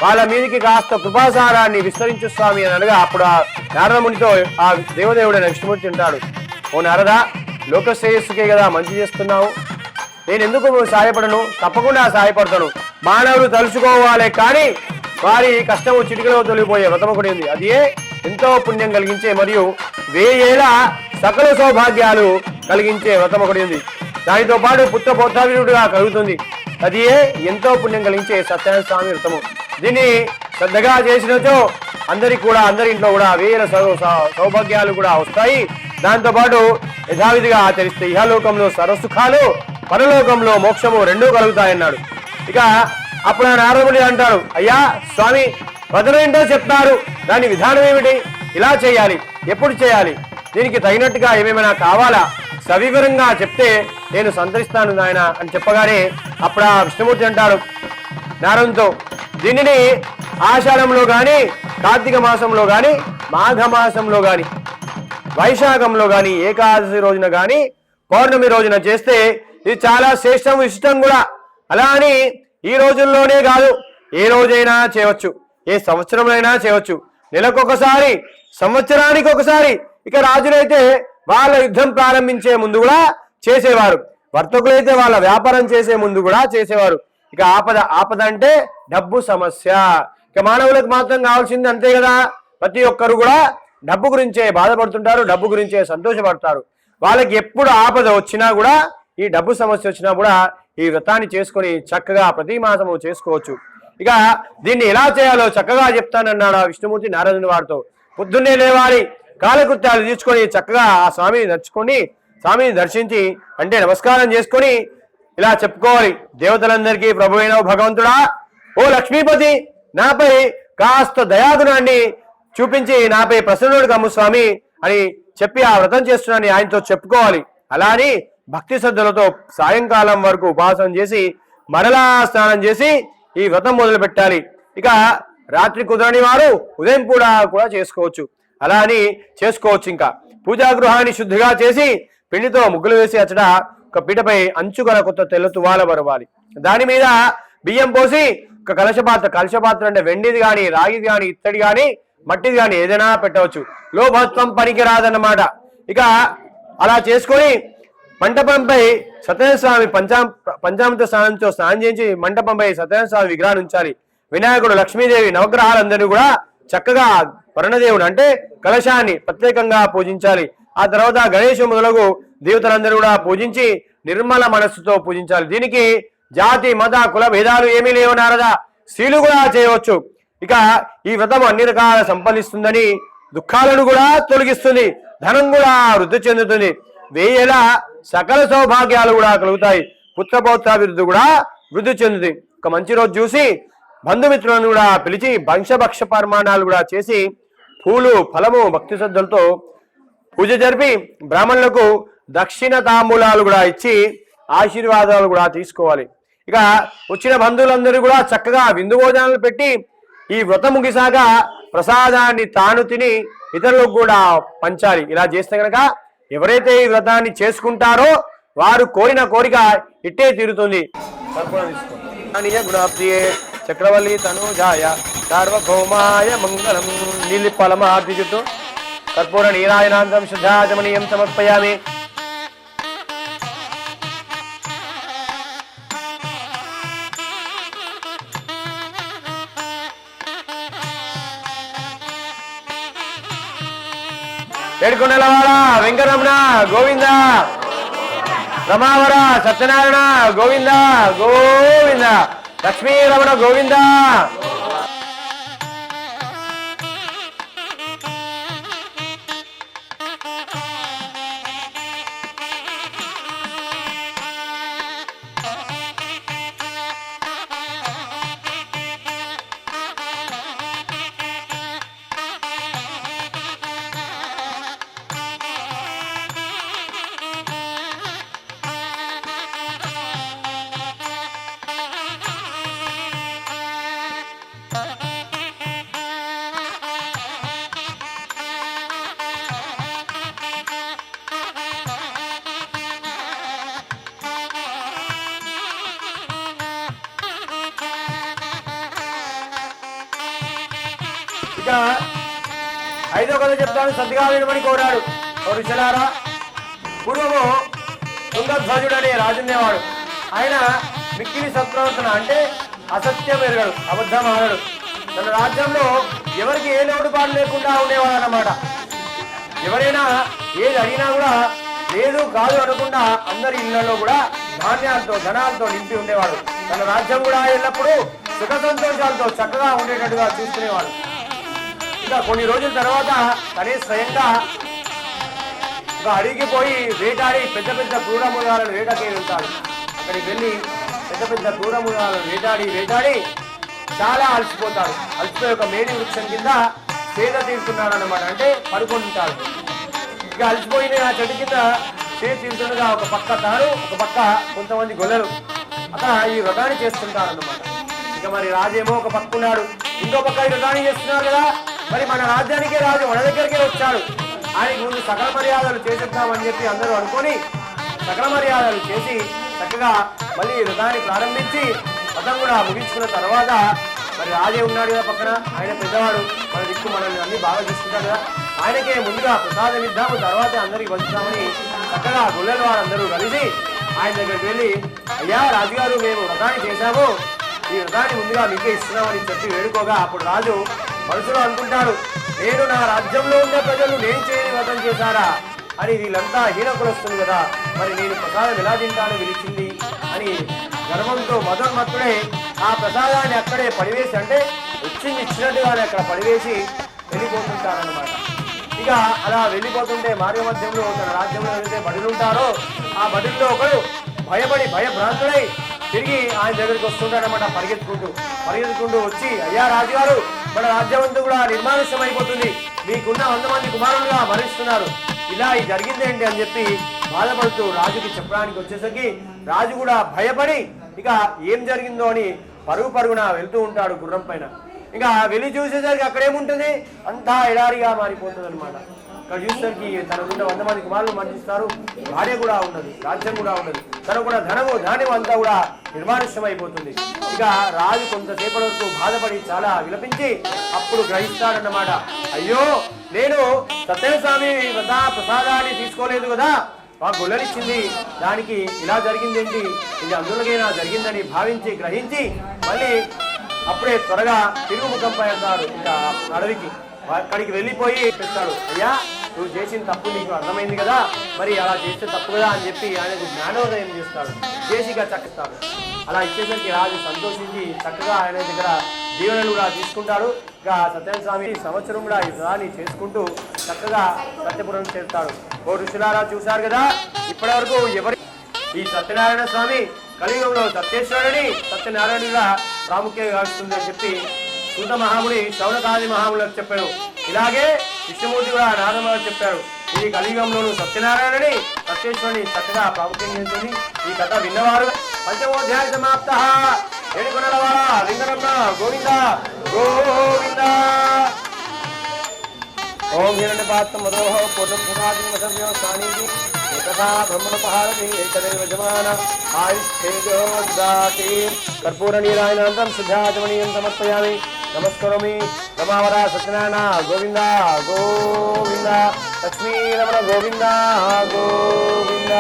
వాళ్ళ మీదకి కాస్త కృపాసారాన్ని విస్తరించు స్వామి అని అనగా అప్పుడు ఆ నారదమునితో ఆ దేవదేవుడైన విష్ణుమూర్తి ఉంటాడు, ఓ నారదా, లోక శ్రేయస్సుకే కదా మంచి చేస్తున్నావు, నేను ఎందుకు సహాయపడను? తప్పకుండా సహాయపడతాను. మానవులు తలుచుకోవాలే కానీ వారి కష్టము చిటికలో తొలిగిపోయే వ్రతం ఒకటి ఉంది. అది ఎంతో పుణ్యం కలిగించే మరియు 1000 ఏళ్ల సకల సౌభాగ్యాలు కలిగించే వ్రతం ఒకటి ఉంది. దానితో పాటు పుత్ర పౌత్రాభివృద్ధిగా కలుగుతుంది. అది ఎంతో పుణ్యం కలిగించే సత్యనారాయణ స్వామి వ్రతము. దీన్ని శ్రద్ధగా చేసినచో అందరి ఇంట్లో కూడా 1000 సౌభాగ్యాలు కూడా వస్తాయి. దాంతో పాటు యథావిధిగా ఆచరిస్తే ఇహలోకంలో సర్వసుఖాలు, పరలోకంలో మోక్షము 2 కలుగుతాయన్నాడు. ఇక అప్పుడు నారదుడు అంటాడు, అయ్యా స్వామి, వ్రతం ఏంటో చెప్తారు, దాని విధానం ఏమిటి, ఇలా చేయాలి, ఎప్పుడు చేయాలి, దీనికి తగినట్టుగా ఏమేమైనా కావాలా, సవివరంగా చెప్తే నేను సంతరిస్తాను నాయన అని చెప్పగానే అప్పుడు ఆ విష్ణుమూర్తి అంటాడు నారదునితో, దీనిని ఆషాఢంలో గాని, కార్తీక మాసంలో గాని, మాఘ మాసంలో గాని, వైశాఖంలో గాని, ఏకాదశి రోజున గాని, పౌర్ణమి రోజున చేస్తే ఇది చాలా శ్రేష్టం, విశిష్టం కూడా. అలా అని ఈ రోజుల్లోనే కాదు, ఏ రోజైనా చేయవచ్చు, ఏ సంవత్సరంలో చేయవచ్చు, నెలకొకసారి, సంవత్సరానికి ఒకసారి. ఇక రాజులైతే వాళ్ళ యుద్ధం ప్రారంభించే ముందు కూడా చేసేవారు, వర్తకులైతే వాళ్ళ వ్యాపారం చేసే ముందు కూడా చేసేవారు. ఇక ఆపద అంటే డబ్బు సమస్య. ఇక మానవులకు మాత్రం కావాల్సింది అంతే కదా, ప్రతి ఒక్కరు కూడా డబ్బు గురించే బాధపడుతుంటారు, డబ్బు గురించే సంతోషపడతారు. వాళ్ళకి ఎప్పుడు ఆపద వచ్చినా కూడా, ఈ డబ్బు సమస్య వచ్చినా కూడా ఈ వ్రతాన్ని చేసుకొని చక్కగా ప్రతి మాసము చేసుకోవచ్చు. ఇక దీన్ని ఎలా చేయాలో చక్కగా చెప్తానన్నాడు ఆ విష్ణుమూర్తి నారదుని వారితో. పొద్దున్నే లేవాలి, కాలకృత్యాలు తీర్చుకొని చక్కగా ఆ స్వామిని నడుచుకొని, స్వామిని దర్శించి అంటే నమస్కారం చేసుకొని ఇలా చెప్పుకోవాలి, దేవతలందరికీ ప్రభు అయిన భగవంతుడా, ఓ లక్ష్మీపతి, నాపై కాస్త దయాగుణాన్ని చూపించి నాపై ప్రసన్నుడు కమ్ము స్వామి అని చెప్పి ఆ వ్రతం చేస్తున్నానని ఆయనతో చెప్పుకోవాలి. అలా అని భక్తి శ్రద్ధలతో సాయంకాలం వరకు ఉపాసన చేసి మరలా స్నానం చేసి ఈ వ్రతం మొదలు పెట్టాలి. ఇక రాత్రి కుదరని వారు ఉదయం కూడా చేసుకోవచ్చు. అలా అని చేసుకోవచ్చు. ఇంకా పూజా గృహాన్ని శుద్ధిగా చేసి పిండితో ముగ్గులు వేసి అచ్చట ఒక పీటపై అంచుగల కొత్త తెల్ల తువాల బరవాలి. దాని మీద బియ్యం పోసి ఒక కలశపాత్ర అంటే వెండిది కానీ రాగిది కానీ ఇత్తడి కానీ మట్టిది కానీ ఏదైనా పెట్టవచ్చు. లోభత్వం పనికి రాదన్నమాట. ఇక అలా చేసుకొని మంటపంపై సత్యనారాయణ స్వామి పంచామృత స్నానంతో స్నానం చేయించి మంటపంపై సత్యనారాయణ స్వామి విగ్రహాన్ని ఉంచాలి. వినాయకుడు, లక్ష్మీదేవి, నవగ్రహాలందరినీ కూడా చక్కగా వరుణదేవుడు అంటే కలశాన్ని ప్రత్యేకంగా పూజించాలి. ఆ తర్వాత గణేశు మొదలగు దేవతలందరూ కూడా పూజించి నిర్మల మనస్సుతో పూజించాలి. దీనికి జాతి మత కుల భేదాలు ఏమీ లేవు నారదా, స్త్రీలు కూడా చేయవచ్చు. ఇక ఈ వ్రతం అన్ని రకాల సంపాదిస్తుందని, దుఃఖాలను కూడా తొలగిస్తుంది, ధనం కూడా వృద్ధి చెందుతుంది, వేయేల సకల సౌభాగ్యాలు కూడా కలుగుతాయి, పుత్రపౌత్రాభివృద్ధి కూడా వృద్ధి చెందుతుంది. ఒక మంచి రోజు చూసి బంధుమిత్రులను కూడా పిలిచి భక్ష పరిమాణాలు కూడా చేసి పూలు ఫలము భక్తి శ్రద్ధలతో పూజ జరిపి బ్రాహ్మణులకు దక్షిణ తాంబూలాలు కూడా ఇచ్చి ఆశీర్వాదాలు కూడా తీసుకోవాలి. ఇక వచ్చిన బంధువులందరూ కూడా చక్కగా విందు భోజనాలు పెట్టి ఈ వ్రతం ముగిసాక ప్రసాదాన్ని తాను తిని ఇతరులకు కూడా పంచాలి. ఇలా చేస్తే కనుక ఎవరైతే ఈ వ్రతాన్ని చేసుకుంటారో వారు కోరిన కోరిక ఇట్టే తీరుతుంది. గుణప్రియే చక్రవల్లి తనుజాయ సార్వభౌమాయ మంగళం. నీలి ఫలమ ఆర్తి చుట్టూ కర్పూర నీరాయనాంతం శుద్ధాచమనీయం సమర్పయామి. ఏడుకొండలవాడ వెంకరమణ గోవింద, రమావర సత్యనారాయణ గోవింద గోవింద, లక్ష్మీ రమణ గోవింద. ఇక ఐదో కథ చెప్తాను, సద్దిగా వినమని కోరాడు. ఋషులారా, పూర్వము తుంగధ్వజుడు అనే రాజుండేవాడు. ఆయన మిక్కిలి సత్ప్రవర్తన అంటే అసత్యం ఎరగడు, అబద్ధం ఆడడు. తన రాజ్యంలో ఎవరికి ఏ లోటుపాటు లేకుండా ఉండేవాడు అన్నమాట. ఎవరైనా ఏది అడిగినా కూడా లేదు కాదు అనకుండా అందరి ఇళ్లలో కూడా ధాన్యాలతో ధనాలతో నింపి ఉండేవాడు. తన రాజ్యం కూడా ఎల్లప్పుడూ సుఖ సంతోషాలతో చక్కగా ఉండేటట్టుగా చూసుకునేవాడు. ఇక కొన్ని రోజుల తర్వాత తనే స్వయంగా ఒక అడిగి పోయి వేటాడి పెద్ద పెద్ద క్రూరమృగాలను వేటకి వెళ్తాడు. అక్కడికి వెళ్ళి పెద్ద పెద్ద క్రూరమృగాలను వేటాడి చాలా అలసిపోతాడు. అలసిపోయి ఒక మేడి వృక్షం కింద సేద తీరుతున్నాడు అన్నమాట, అంటే పడుకుంటాడు. ఇక అలసిపోయిన ఆ చెట్టు కింద సేద తీరుతుండగా ఒక పక్క తాను, ఒక పక్క కొంతమంది గొల్లలు అక్కడ ఈ వ్రతాన్ని చేస్తుంటారు అన్నమాట. ఇక మరి రాజేమో ఒక పక్క ఉన్నాడు, ఇంకో పక్క ఈ వ్రతాన్ని చేస్తున్నారు కదా, మరి మన రాజ్యానికే రాజు మన దగ్గరికే వచ్చాడు, ఆయనకి ముందు సకల మర్యాదలు చేసేద్దామని చెప్పి అందరూ అనుకొని సకల మర్యాదలు చేసి చక్కగా మళ్ళీ వ్రతాన్ని ప్రారంభించి వ్రతం కూడా ముగించుకున్న తర్వాత మరి రాజే ఉన్నాడు కదా పక్కన, ఆయన పెద్దవాడు, మన దిక్కు మనల్ని అన్ని బాగా చూసుకుంటాడు కదా, ఆయనకే ముందుగా ప్రసాదం ఇద్దాము తర్వాత అందరికి పంచుతామని చక్కగా గొల్లల వారందరూ కలిసి ఆయన దగ్గరికి వెళ్ళి, అయ్యా రాజుగారు మేము వ్రతాన్ని చేశాము, ఈ వ్రతాన్ని ముందుగా మీకే ఇస్తున్నామని చెప్పి వేడుకోగా అప్పుడు రాజు మనసులో అనుకుంటాడు, నేను నా రాజ్యంలో ఉండే ప్రజలు నేను చేయని వ్రతం చేశారా అని వీళ్ళంతా హీనకులు వస్తుంది కదా, మరి నేను ప్రసాదం ఎలా తింటానో పిలిచింది అని గర్వంతో మదోన్మత్తుడే ఆ ప్రసాదాన్ని అక్కడే పడివేసి, అంటే వచ్చింది ఇచ్చినట్టుగానే అక్కడ పడివేసి వెళ్ళిపోతుంటారన్నమాట. ఇక అలా వెళ్ళిపోతుంటే మార్గ మధ్యంలో తన రాజ్యంలో ఏదైతే బడులు ఉంటారో ఆ బడుల్లో ఒకడు భయభ్రాంతుడై తిరిగి ఆయన దగ్గరికి వస్తుంటాడనమాట. పరిగెత్తుకుంటూ వచ్చి, అయ్యా రాజుగారు, మన రాజ్యం అంతా కూడా నిర్మానుష్యం అయిపోతుంది, మీకున్న 100 మంది కుమారులుగా మరణిస్తున్నారు, ఇలా ఇది జరిగిందేంటి అని చెప్పి బాధపడుతూ రాజుకి చెప్పడానికి వచ్చేసరికి రాజు కూడా భయపడి ఇక ఏం జరిగిందో అని పరుగున వెళ్తూ ఉంటాడు గుర్రం పైన. ఇంకా వెళ్ళి చూసేసరికి అక్కడేముంటుంది, అంతా ఎడారిగా మారిపోతుంది అనమాట. ఇక్కడ చూసేసరికి తనకున్న 100 మంది కుమారులు మరణిస్తారు, భార్య కూడా ఉండదు, రాజ్యం కూడా ఉండదు, తనకు కూడా ధనము ధాన్యం అంతా కూడా నిర్మానుష్యం అయిపోతుంది. ఇక రాజు కొంతసేపటి వరకు బాధపడి చాలా విలపించి అప్పుడు గ్రహిస్తాడన్నమాట, అయ్యో నేను సత్యస్వామి ప్రసాదాన్ని తీసుకోలేదు కదా, మా గొల్లనిచ్చింది, దానికి ఇలా జరిగిందేంటి, ఇది అందులోకైనా జరిగిందని భావించి గ్రహించి మళ్ళీ అప్పుడే త్వరగా తిరుగుముఖంపై అంటాడు. ఇంకా అడవికి అక్కడికి వెళ్ళిపోయి చెప్తాడు, అయ్యా నువ్వు చేసిన తప్పు నీకు అర్థమైంది కదా, మరి అలా చేస్తే తప్పు కదా అని చెప్పి ఆయనకు జ్ఞానోదయం చేస్తాడు, చేసిగా చక్కస్తాడు. అలా ఇచ్చేసరికి రాజు సంతోషించి చక్కగా ఆయన దగ్గర దీవెనలు కూడా తీసుకుంటాడు. ఇక సత్యనారాయణ స్వామి సంవత్సరం కూడా ఈ వ్రతాన్ని చేసుకుంటూ చక్కగా సత్యపురం చేస్తాడు. ఓ ఋషులారా చూశారు కదా, ఇప్పటి వరకు ఎవరి ఈ సత్యనారాయణ స్వామి కలియుగంలో సత్యేశ్వరుని సత్యనారాయణుగా ప్రాముఖ్యంగా గావిస్తుంది అని చెప్పి సూత మహాముని శౌనకాది మహాములకు చెప్పాడు. ఇలాగే విష్ణుమూర్తి కూడా నారదములకు చెప్పాడు. ఈ కలియుగంలోను సత్యనారాయణుని సత్యేశ్వరుని చక్కగా ప్రాముఖ్యంగా ఉంటుంది. ఈ కథ విన్నవారు పంచమోధ్యాయ సమాప్త. ఏడుకొండలవాడ లింగరమ్మ గోవింద గోవింద. ఓం హిరణ్యపాత్రం మదోహ పూర్ణం సదాదివసవ్యం స్వామీజీ ఏకథా బ్రహ్మణపహారతి ఏకదైవ జమాన ఆయుష్ేజోదాతి కర్పూర నీరాయణాంతం సిద్ధాచమనీయం సమర్పయామి. నమస్కరోమి. రమావర సత్యనారాయణ గోవింద గోవింద. లక్ష్మీ రమణ గోవింద గోవింద.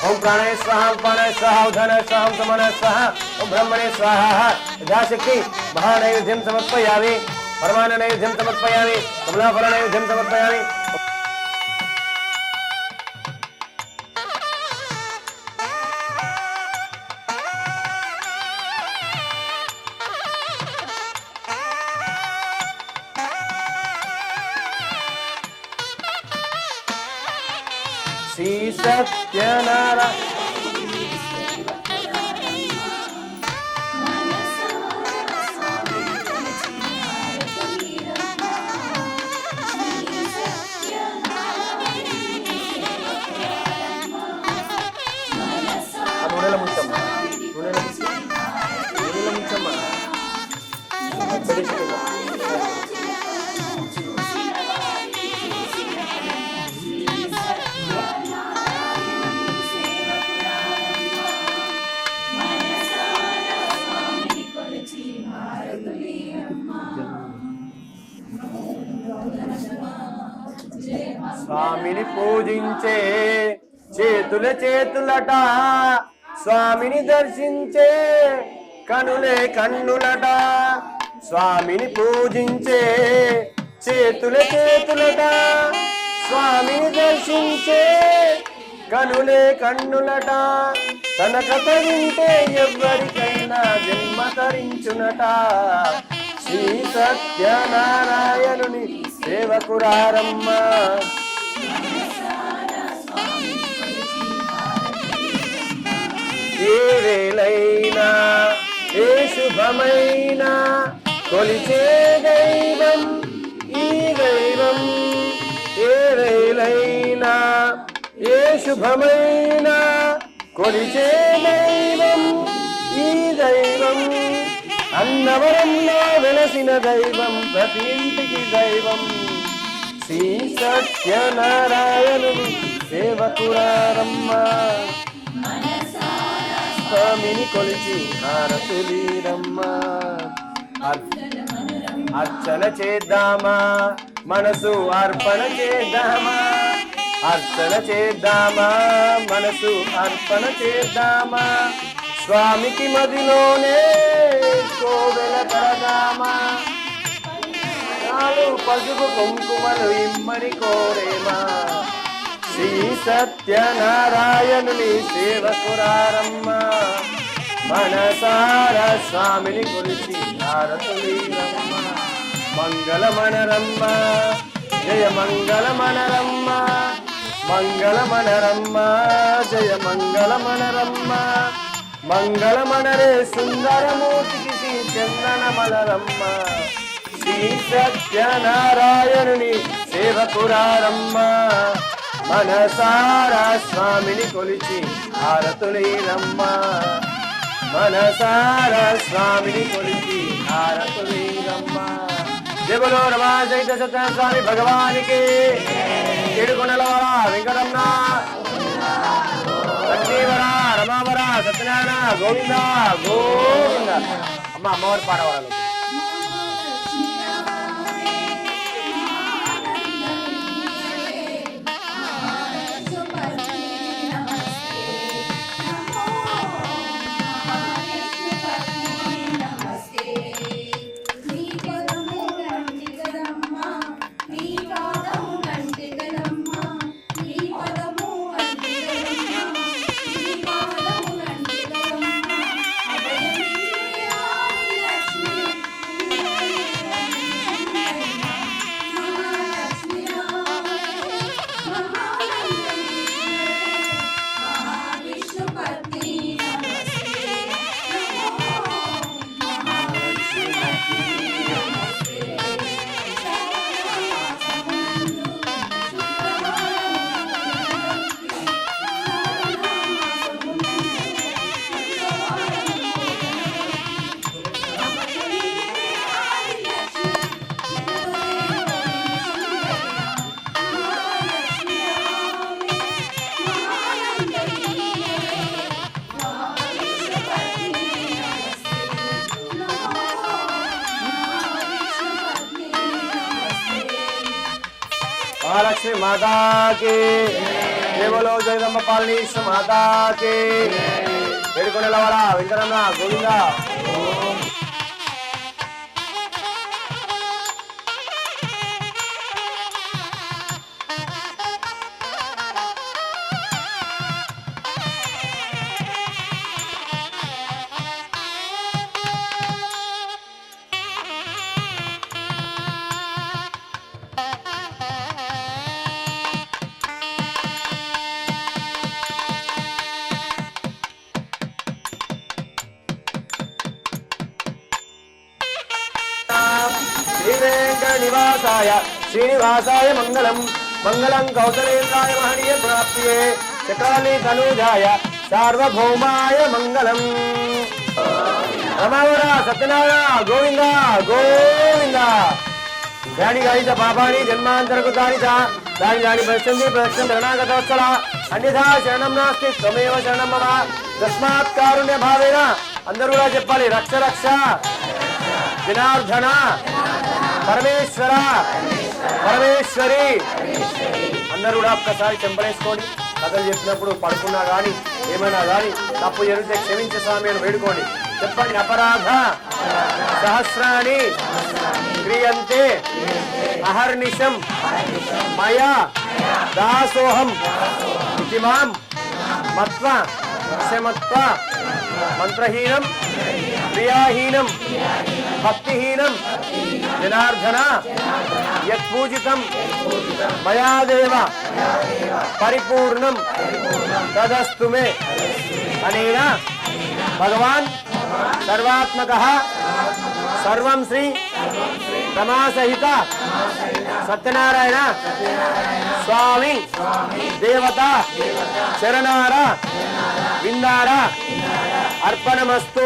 ओम प्राणाय स्वाहा, उपानाय स्वाहा, उदानाय स्वाहा, समानाय स्वाहा, ओम ब्रह्मणे स्वाहा. यथाशक्ति महानैवेद्यं समर्पयामि. परमानैवेद्यं समर्पयामि. कमलाफलनैवेद्यं समर्पयामि. श्री सत्यनारायण స్వామిని పూజించే చేతుల చేతులట, స్వామిని దర్శించే కనులే కన్నులట. స్వామిని పూజించే చేతుల చేతులట, స్వామిని దర్శించే కనులే కన్నులట. తన కథ వింటే ఎవ్వరికైనా జన్మ తరించునట. శ్రీ సత్యనారాయణుని సేవకురారమ్మ. ఏ వేళైనా ఏ శుభమైనా కొలిచే దైవం ఈ దైవం. శుభమైన కొలిచే దైవం ఈ దైవం, అన్నవరంలో వెలసిన దైవం, ప్రతి ఇంటికి దైవం. శ్రీ సత్యనారాయణుని సేవకురారమ్మ, స్వామిని కొలిచి హారతులీరమ్మ. అర్చన చేద్దామా, మనసు అర్పణ చేద్దామా, అర్చన చేద్దామా, మనసు అర్పణ చేద్దామా. స్వామికి మదిలోనే కోవెల కడదామా, నాలు పసుపు కుంకుమలు ఇమ్మని కోరేమా. శ్రీ సత్యనారాయణుని సేవకురారమ్మ, మనసార స్వామిని కొలిచి హారతులీరమ్మ. మంగళమనరమ్మ, జయ మంగళమనరమ్మ, మంగళమనరమ్మ, జయ మంగళమనరమ్మ. మంగళమనరే సుందరమూర్తికి శ్రీ చందనమలరమ్మ. శ్రీ సత్యనారాయణుని సేవకురారమ్మ, మనసారా స్వామిని కొలిచి హారతులీరమ్మ. మనసారా స్వామిని కొలిచి హారతులీరమ్మ. జబలో రమా సహిత సత్య స్వామి భగవానికి ఏడుకొండలవాడ వెంకటరమణ, లక్ష్మీవర, రమావర, సత్యనారాయణ గోవింద గోవింద. అమ్మ అమ్మవారి పాడవాళ్ళు. महालक्ष्मी माता के, देवलो जगदम्ब पालनीश्वर माता के, ఏడుకొండలవాడ వెంకటరమణ గోవింద. निवासाय श्रीनिवासाय मंगलम, मंगलम कौशलेन्द्राय महनीय प्राप्तिये, चक्राली तनुजाय सार्वभौमाय मंगलम. रमावरा सत्यनारायण गोविंद गोविंद. ध्यानि गायित पापानि जन्मान्तरकृतानि च तानि तानि पश्यन्ति प्रदक्षिणं शरणागतवत्सल, अन्यथा शरणं नास्ति त्वमेव शरणं मम. तस्मात् कारुण्य भावेन అందరూ కూడా చెప్పాలి, రక్ష రక్ష జనార్దన పరమేశ్వర పరమేశ్వరి. అందరూ కూడా ఒక్కసారి చెంపలేసుకోండి. కథలు చెప్పినప్పుడు పడుకున్నా కానీ ఏమైనా కానీ తప్పు జరిగితే క్షమించే స్వామి అని వేడుకోండి. చెప్పండి, అపరాధ సహస్రాణి క్రియంతే అహర్నిశం మయా దాసోహం ఇతి మాం మత్వా క్షమత్వ మంత్రహీనం క్రియాహీనం భక్తిహీనం జనార్దన యత్పూజితం మయాదేవ పరిపూర్ణం తదస్తు మే. అనేన భగవాన్ సర్వాత్మకః సర్వం శ్రీ రమాసహిత సత్యనారాయణ స్వామి దేవత శరణార విందార అర్పణమస్తు.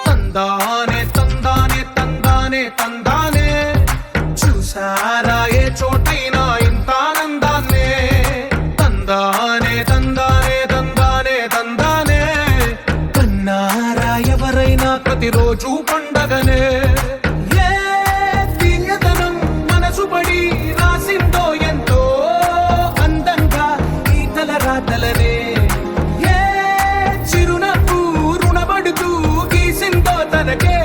తందానే తందానే తందానే తందానే చూసారా ఏ చోటైనా ఇంత ఆనందాన్నే తందానే తందానే తందానే తందానే కన్నారా ఎవరైనా ప్రతిరోజు పండగనే ఏ తీయదనం మనసు పడి రాసిందో ఎంతో అందంగా ఈ తలరాతలనే ఏ చిరునవ్వు రుణపడుతూ గీసిందో తనకే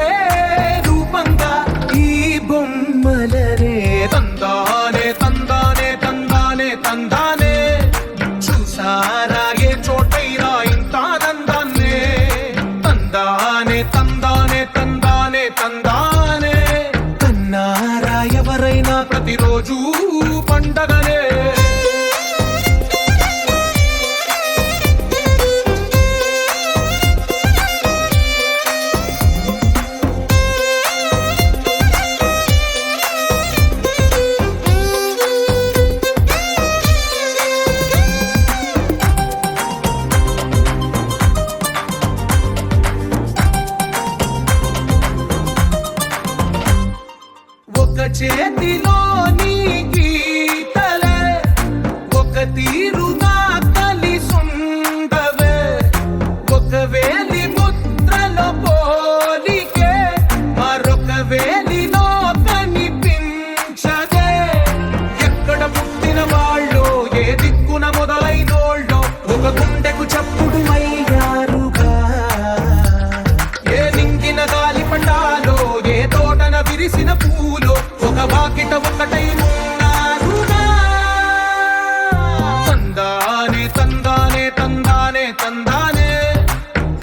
రూపంగా ఈ బొమ్మలనే తందానే తందానే తందానే తందానే చూసారా ఏ చోటైనా ఇంత ఆనందాన్నే తందానే తందానే తందానే తందానే కన్నారా ఎవరైనా ప్రతిరోజు పండగనే ఒక చేతిలో నీ గీతలే ఒక తీరుగా కలిసుండవే ఒక వేలి ముద్రలో పోలికే మరొక వేలిలో కనిపించదే ఎక్కడ పుట్టిన వాళ్ళు ఏ దిక్కున మొదలైనోళ్ళో ఒక గుండెకు చప్పుడు అయ్యారుగా ఏ నింగిన గాలి పండాలో ఏ తోటన విరిసిన పూలో ఒక వాకిట ఒకటై ఉన్నారుగా తందానే తందానే తందానే తందానే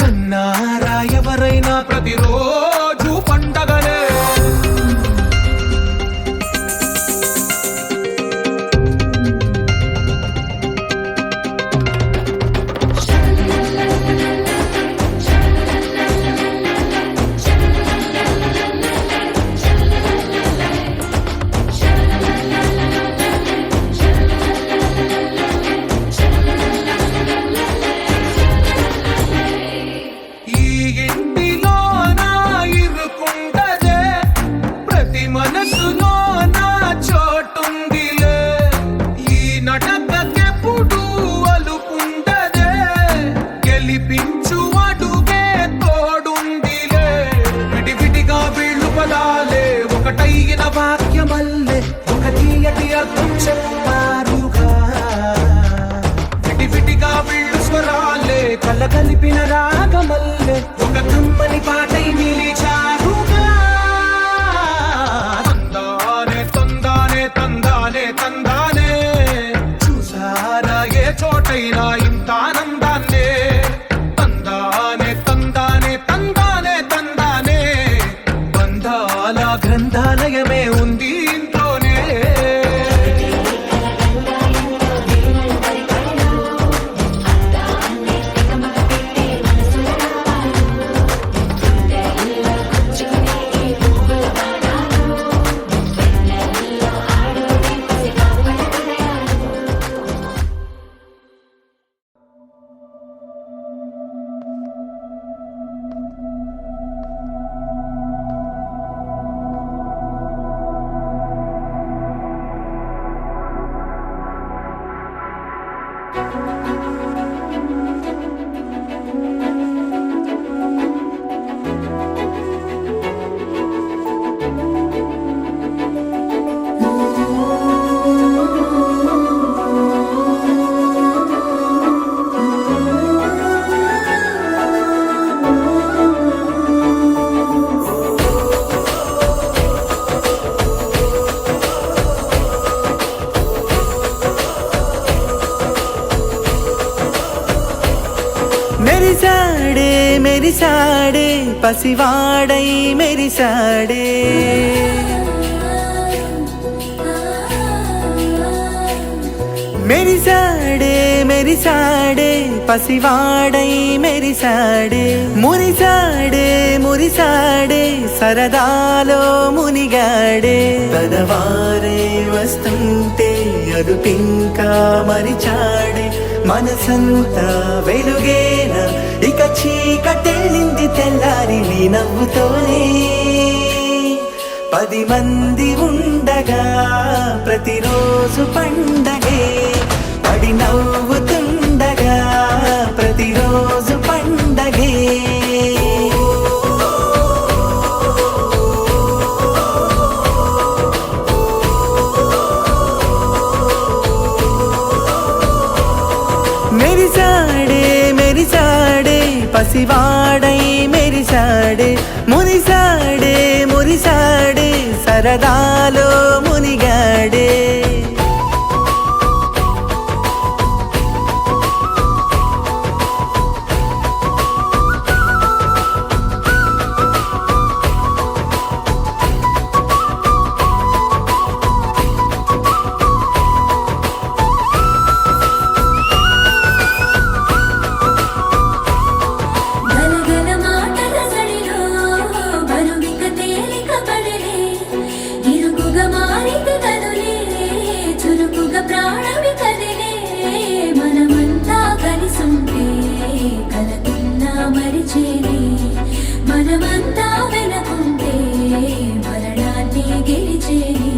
కన్నారా ఎవరైనా ప్రతిరోజు పండగనే ఈ ఇంటిలో నా ఇరుకుండదే ప్రతి మనసులో నా చోటుందిలే ఈ నటకెప్పుడు అలుకుండదే గెలిపించు అడుగే తోడుందిలే విడివిడిగా వీళ్ళు పదాలే ఒకటైన వాక్యమల్లే ఒక తీయటి అర్థం చెప్పారుగా విడివిడిగా వీళ్ళు స్వరాలే కలగలిపిన రాగమల్లే ఒక కమ్మని పాటై నిలిచారుగా తందానే తందానే తందానే తందానే చూసారా ఏ చోటైనా ఇంత ఆనందాన్నే తందానే తందానే తందానే తందానే బంధాల గ్రంథాలయమే ఉంది ఇంట్లోనే మెరిసాడే మెరిసాడే పసివాడై మెరిసాడే మెరిసాడే మెరిసాడే పసివాడై మెరిసాడే మురిసాడే మురిసాడే సరదాలో మునిగాడే పదవారే వస్తుంటే అదుపింకా మరిచాడే మనసంతా వెలుగేన ఇక చీకటెళ్ళింది తెల్లారి నీ నవ్వుతోనే 10 మంది ఉండగా ప్రతిరోజు పండగే పడి నవ్వుతుండగా ప్రతిరోజు పండగే మెరిసాడే మెరిసాడే పసివాడై మెరిసాడే మురిసాడే మురిసాడే సరదాలో మునిగాడే గలగల మాటల సడిలో బరువిక తేలిక పడలే ఇరుకుగా మారితే కదులే చురుకుగా ప్రాణమి కదిలే మనమంతా కలిసుంటే కలకున్నా మరిచేనే మనమంతా వెనకుంటే మరణాన్ని గెలిచేనే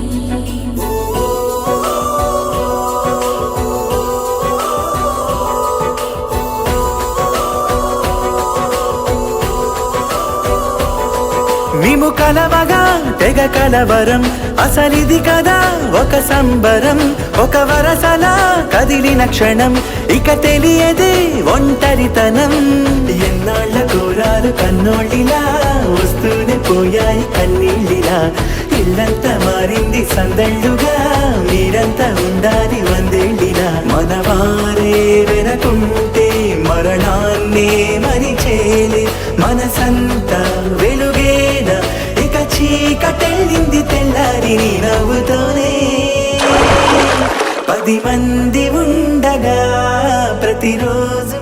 మేము కలవగా తెగ కలవరం అసలిది కదా ఒక సంబరం ఒక వరసలా కదిలిన క్షణం ఇక తెలియదే ఒంటరితనం ఎన్నాళ్ళ కోరాలు కన్నోళ్ళిలా వస్తూనే పోయాయి కన్నీళ్ళిలా ఇల్లంతా మారింది సందళ్ళుగా మీరంతా ఉండాలి వందేళ్ళిలా మనవారే వెనకుంటే మరణాన్నే మరిచేలే మనసంతా వెలుగేన ఇక చీకటెళ్ళింది తెల్లారి నీ నవ్వుతోనే 10 మంది ఉండగా ప్రతిరోజు